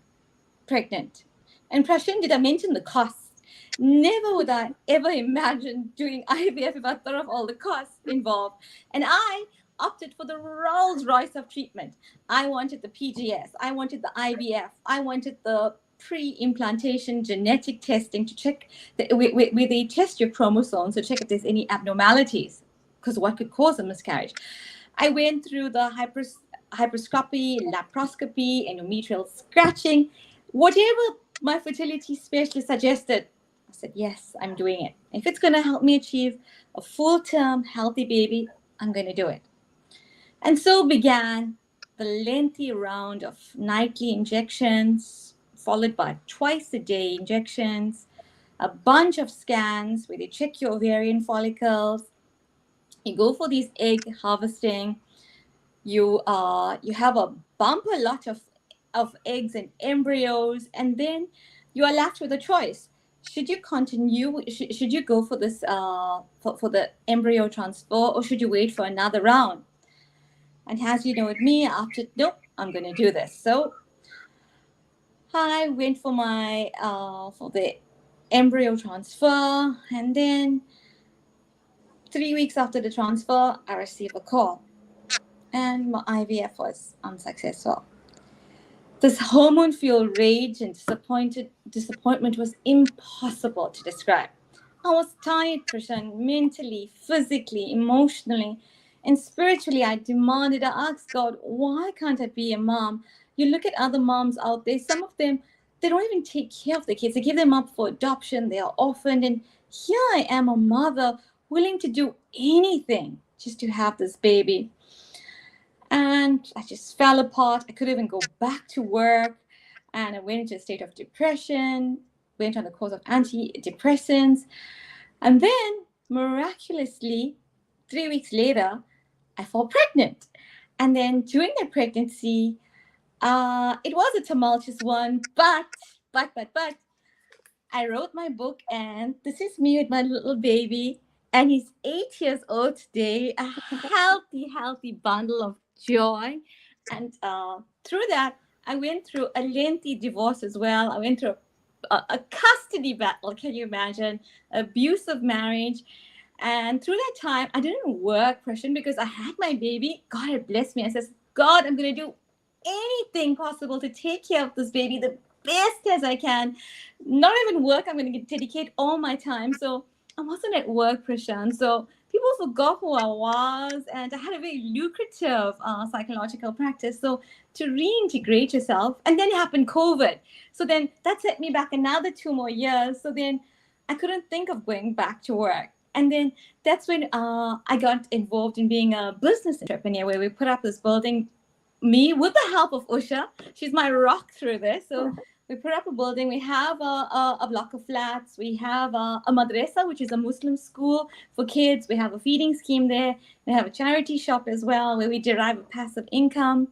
pregnant. And Prashant, did I mention the costs? Never would I ever imagine doing IVF if I thought of all the costs involved. And I opted for the Rolls Royce of treatment. I wanted the PGS, I wanted the IVF, I wanted the pre-implantation genetic testing to check where they test your chromosomes to check if there's any abnormalities, because what could cause a miscarriage. I went through the hyperoscopy, laparoscopy, endometrial scratching, whatever my fertility specialist suggested. I said, yes, I'm doing it. If it's going to help me achieve a full-term healthy baby, I'm going to do it. And so began the lengthy round of nightly injections, followed by twice-a-day injections, a bunch of scans where they check your ovarian follicles. You go for these egg harvesting. You have a bumper lot of eggs and embryos, and then you are left with a choice. Should you continue? Should you go for this for the embryo transfer, or should you wait for another round? And as you know, with me, after nope, I'm going to do this. So I went for my for the embryo transfer, and then 3 weeks after the transfer, I received a call, and my IVF was unsuccessful. This hormone-fueled rage and disappointment was impossible to describe. I was tired, Prashant, mentally, physically, emotionally, and spiritually. I demanded, I asked God, why can't I be a mom? You look at other moms out there, some of them, they don't even take care of their kids. They give them up for adoption, they are orphaned, and here I am, a mother, willing to do anything just to have this baby. And I just fell apart. I couldn't even go back to work. And I went into a state of depression, went on the course of antidepressants. And then, miraculously, 3 weeks later, I fall pregnant. And then during the pregnancy, it was a tumultuous one, but I wrote my book, and this is me with my little baby, and he's 8 years old today. A healthy bundle of joy, and through that, I went through a lengthy divorce as well. I went through a custody battle. Can you imagine? Abusive marriage. And through that time, I didn't work, Prashant, because I had my baby. God had blessed me. I says, God, I'm going to do anything possible to take care of this baby the best as I can. Not even work. I'm going to dedicate all my time. So I wasn't at work, Prashant. So people forgot who I was, and I had a very lucrative psychological practice. So to reintegrate yourself, and then happened COVID. So then that set me back another 2 more years. So then I couldn't think of going back to work. And then that's when I got involved in being a business entrepreneur, where we put up this building, me with the help of Usha. She's my rock through this. So we put up a building. We have a block of flats. We have a madrasa, which is a Muslim school for kids. We have a feeding scheme there. We have a charity shop as well, where we derive a passive income.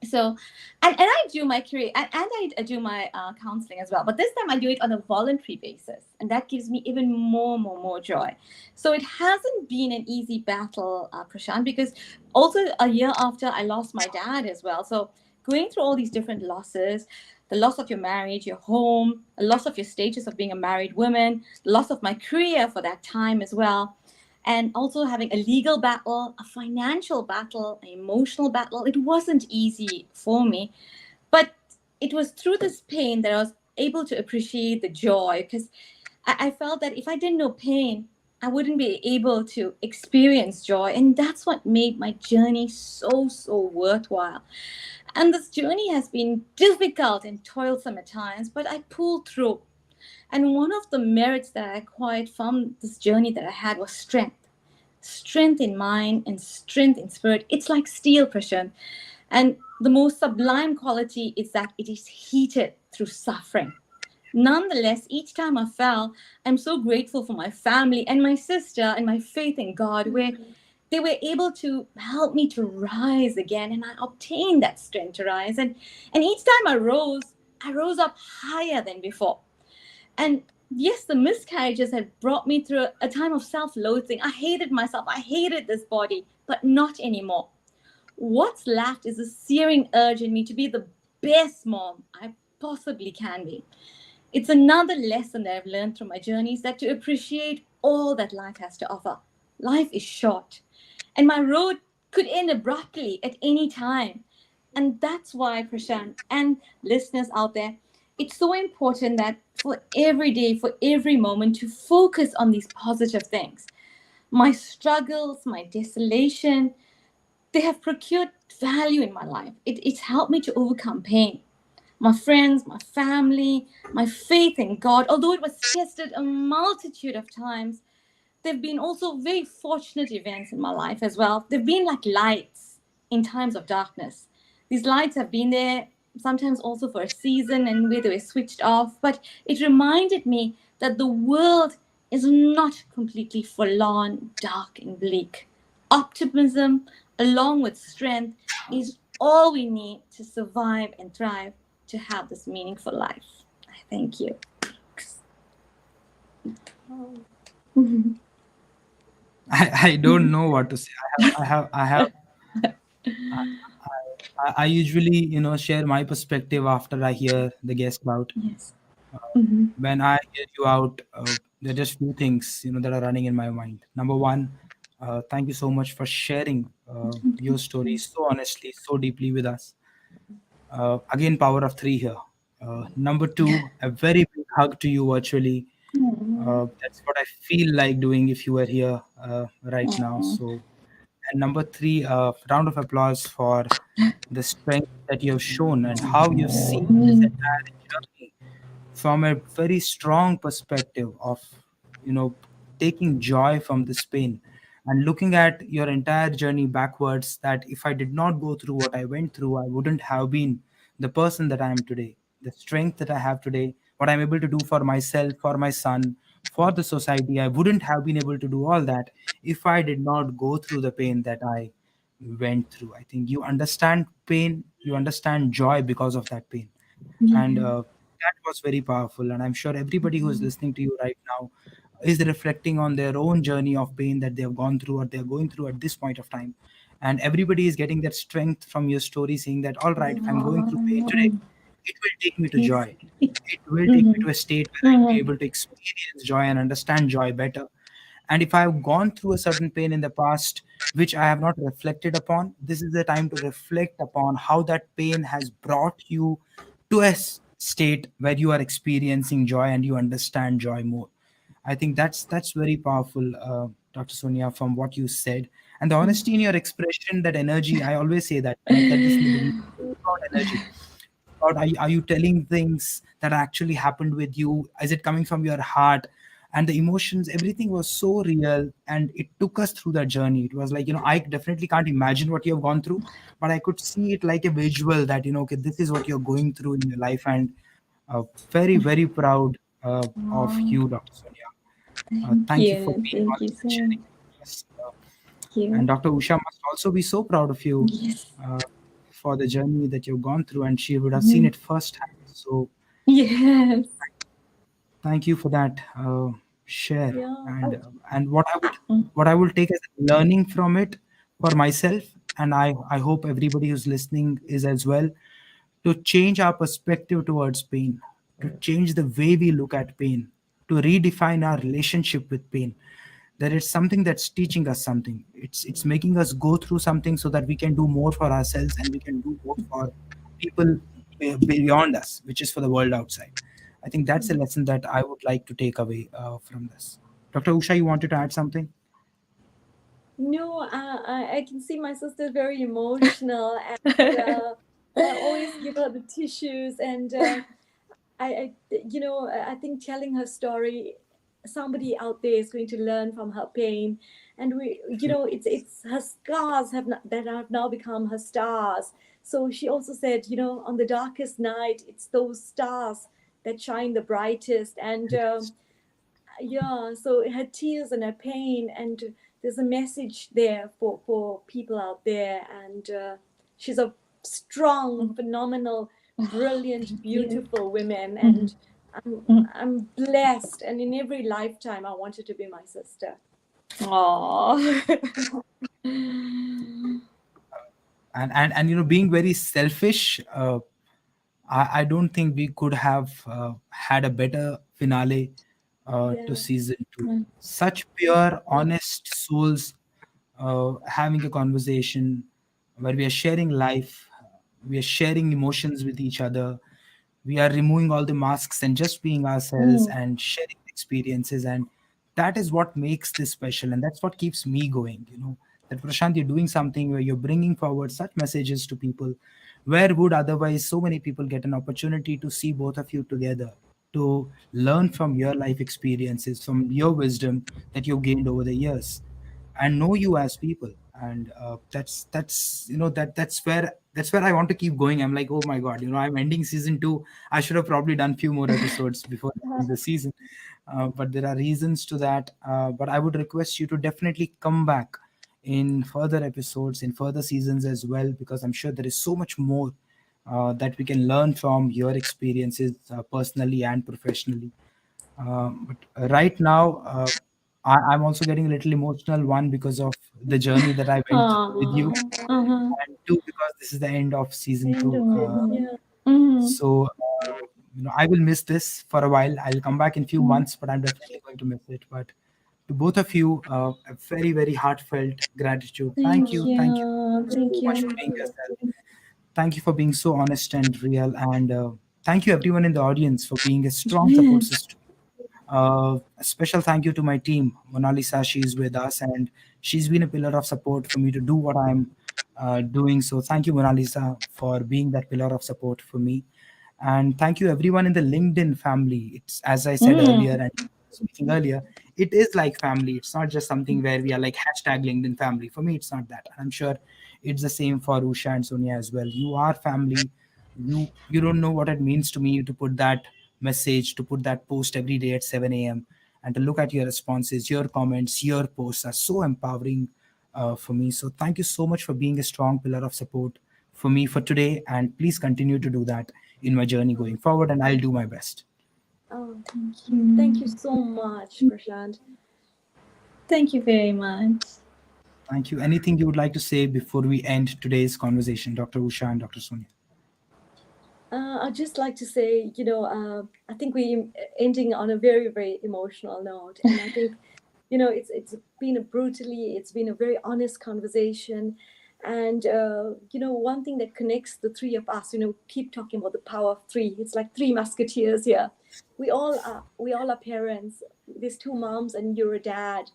So and I do my career, and I do my counseling as well, but this time I do it on a voluntary basis, and that gives me even more joy. So it hasn't been an easy battle, Prashant, because also a year after I lost my dad as well. So going through all these different losses, the loss of your marriage, your home, a loss of your status of being a married woman, the loss of my career for that time as well, and also having a legal battle, a financial battle, an emotional battle. It wasn't easy for me, but it was through this pain that I was able to appreciate the joy, because I felt that if I didn't know pain, I wouldn't be able to experience joy. And that's what made my journey so worthwhile. And this journey has been difficult and toilsome at times, but I pulled through. And one of the merits that I acquired from this journey that I had was strength in mind and strength in spirit. It's like steel, Prashant. And the most sublime quality is that it is heated through suffering. Nonetheless, each time I fell, I'm so grateful for my family and my sister and my faith in God, where they were able to help me to rise again, and I obtained that strength to rise. And each time I rose up higher than before. And yes, the miscarriages had brought me through a time of self-loathing. I hated myself. I hated this body, but not anymore. What's left is a searing urge in me to be the best mom I possibly can be. It's another lesson that I've learned through my journeys, that to appreciate all that life has to offer. Life is short, and my road could end abruptly at any time. And that's why, Prashant, and listeners out there, it's so important that for every day, for every moment, to focus on these positive things. My struggles, my desolation, they have procured value in my life. It's helped me to overcome pain. My friends, my family, my faith in God, although it was tested a multitude of times, there have been also very fortunate events in my life as well. They've been like lights in times of darkness. These lights have been there sometimes also for a season, and where they were switched off, but it reminded me that the world is not completely forlorn, dark, and bleak. Optimism, along with strength, is all we need to survive and thrive, to have this meaningful life. I thank you. I don't know what to say. I have I usually, share my perspective after I hear the guest out. Yes. Uh, Mm-hmm. when I hear you out, there are just few things, that are running in my mind. Number one, thank you so much for sharing your story so honestly, so deeply with us. Again, power of three here. Number two, a very big hug to you virtually. That's what I feel like doing if you were here right now. So, and number three, round of applause for the strength that you have shown and how you've seen this entire journey from a very strong perspective of, you know taking joy from this pain and looking at your entire journey backwards, that if I did not go through what I went through, I wouldn't have been the person that I am today, the strength that I have today, what I'm able to do for myself, for my son, for the society. I wouldn't have been able to do all that if I did not go through the pain that I went through. I think you understand pain, you understand joy because of that pain. And Yeah. that was very powerful, and I'm sure everybody who is listening to you right now is reflecting on their own journey of pain that they have gone through or they're going through at this point of time. And everybody is getting that strength from your story, saying that, all right, if I'm going through pain today, it will take me to Yes. joy, it will take me Mm-hmm. to a state where I'll be Mm-hmm. able to experience joy and understand joy better. And if I've gone through a certain pain in the past, which I have not reflected upon, this is the time to reflect upon how that pain has brought you to a state where you are experiencing joy and you understand joy more. I think that's very powerful, Dr. Sonia, from what you said. And the honesty in your expression, that energy, I always say that, and I said this in the beginning, it's about energy. About, are you telling things that actually happened with you? Is it coming from your heart? And the emotions, everything was so real, and it took us through that journey. It was like, I definitely can't imagine what you have gone through, but I could see it like a visual that, okay, this is what you're going through in your life. And very, very proud of Oh, you, Dr. Sonia. thank Thank you for you. being Thank you honest and so sharing much. with us. And You. Dr. Usha must also be so proud of you Yes. uh, for the journey that you've gone through, and she would have seen Mhm. it firsthand. So Yes. thank you for that share. Yeah. And Mm. what I will take as learning from it for myself, and I hope everybody who's listening is as well, to change our perspective towards pain, to change the way we look at pain, to redefine our relationship with pain. That it's something that's teaching us something. It's making us go through something so that we can do more for ourselves and we can do more for people beyond us, which is for the world outside. I think that's a lesson that I would like to take away from this. Dr. Usha, you wanted to add something? No, I can see my sister very emotional, and I always give her the tissues. And I think telling her story, somebody out there is going to learn from her pain. And it's her scars that have now become her stars. So she also said, on the darkest night, it's those stars that shine the brightest. And yeah, so her tears and her pain, and there's a message there for people out there. And she's a strong, phenomenal, brilliant, You. beautiful woman. Mhm. And i'm Mhm. i'm blessed, and in every lifetime I wanted to be my sister. Aw. And being very selfish, I don't think we could have had a better finale to Yeah. season two. Mm. Such pure, honest souls having a conversation where we are sharing life, we are sharing emotions with each other, we are removing all the masks and just being ourselves Mm. and sharing experiences. And that is what makes this special, and that's what keeps me going. That, Prashant, you're doing something where you're bringing forward such messages to people, where would otherwise so many people get an opportunity to see both of you together, to learn from your life experiences, from your wisdom that you've gained over the years, and know you as people. And that's that's where I want to keep going. I'm like, oh my god, I'm ending season 2. I should have probably done few more episodes before ending the season, but there are reasons to that. But I would request you to definitely come back in further episodes, in further seasons as well, because I'm sure there is so much more that we can learn from your experiences, personally and professionally. But right now, I'm also getting a little emotional. One, because of the journey that I went through with you, Uh-huh. and two, because this is the end of season End two. of it. Yeah. Mm-hmm. So, I will miss this for a while. I'll come back in few Mm. months, but I'm definitely going to miss it. But to both of you, a very, very heartfelt gratitude. Thank Thank you. Thank you you. so Thank much for you. being yourself. Thank you for being so honest and real. And thank you, everyone in the audience, for being a strong support Yes. system. A special thank you to my team. Mona Lisa, she's with us, and she's been a pillar of support for me to do what I'm doing. So thank you, Mona Lisa, for being that pillar of support for me. And thank you, everyone in the LinkedIn family. It's, as I said earlier, Mm. and speaking earlier, it is like family. It's not just something where we are like hashtag LinkedIn family. For me, it's not that. I'm sure it's the same for Usha and Sonia as well. You are family. You don't know what it means to me to put that message, to put that post every day at 7 a.m. and to look at your responses, your comments, your posts are so empowering for me. So thank you so much for being a strong pillar of support for me for today, and please continue to do that in my journey going forward, and I'll do my best. Oh, Thank thank you you. so much, Prashant. Thank you very much. Thank you. Anything you would like to say before we end today's conversation, Dr. Usha and Dr. Sonia? I'd just like to say, I think we ending on a very, very emotional note, and I think, it's been it's been a very honest conversation, and one thing that connects the three of us, keep talking about the power of three. It's like three musketeers here. We all are parents. There's two moms, and you're a dad,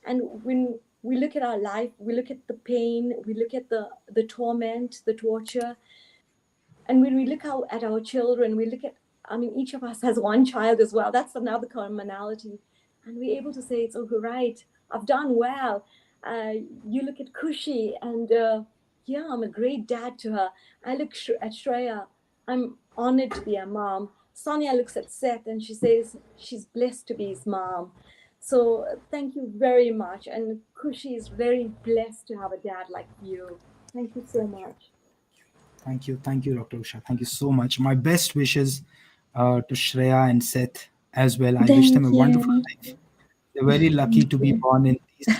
and when we look at our life, we look at the pain, we look at the torment, the torture, and when we look out at our children, we look at, I mean, each of us has one child as well. That's another commonality. And we're able to say, it's all right. I've done well. You look at Kushi, and yeah, I'm a great dad to her. I look at Shreya. I'm honored to be a mom. Sonia looks at Seth, and she says she's blessed to be his mom. So thank you very much. And Kushi is very blessed to have a dad like you. Thank you so much. Thank you, Dr. Usha. Thank you so much. My best wishes to Shreya and Seth as well. I wish them a Thank wonderful you. life. They're very lucky to be born in this,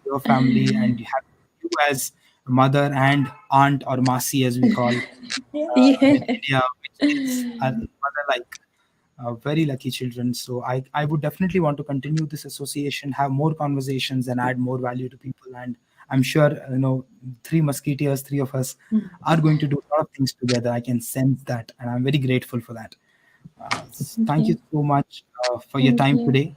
your family, and you have you as a mother and aunt, or masi as we call Yeah. in Yeah. India, which means a mother like. Very lucky children. So I would definitely want to continue this association, have more conversations, and add more value to people. And I'm sure, three musketeers, three of us, are going to do a lot of things together. I can sense that, and I'm very grateful for that. Thank Thank you you. so much for your Thank time you. today.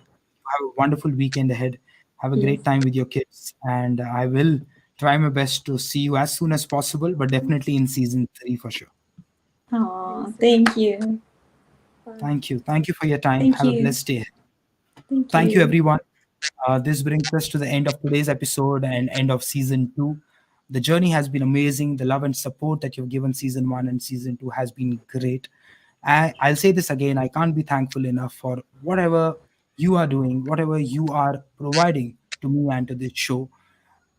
Have a wonderful weekend ahead. Have a Yes. great time with your kids, and I will try my best to see you as soon as possible, but definitely in season three for sure. Oh, Thanks so much. thank you. Bye. Thank you. Thank you for your time. Thank Have a you. blessed day. Thank Thank you, you. everyone. This brings us to the end of today's episode and end of season two. The journey has been amazing. The love and support that you've given season one and season two has been great. I'll say this again, I can't be thankful enough for whatever you are doing, whatever you are providing to me and to this show.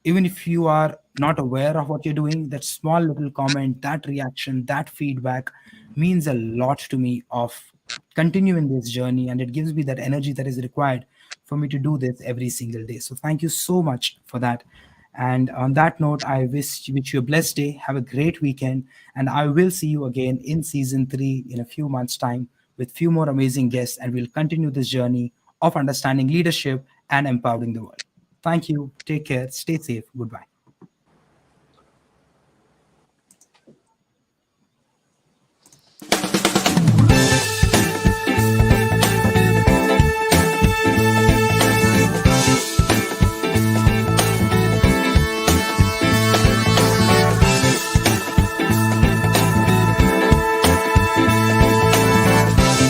Even if you are not aware of what you're doing, that small little comment, that reaction, that feedback means a lot to me of continuing this journey, and it gives me that energy that is required for me to do this every single day. So thank you so much for that. And on that note, I wish you a blessed day, have a great weekend, and I will see you again in season three in a few months time with few more amazing guests, and we'll continue this journey of understanding leadership and empowering the world. Thank you. Take care. Stay safe. Goodbye.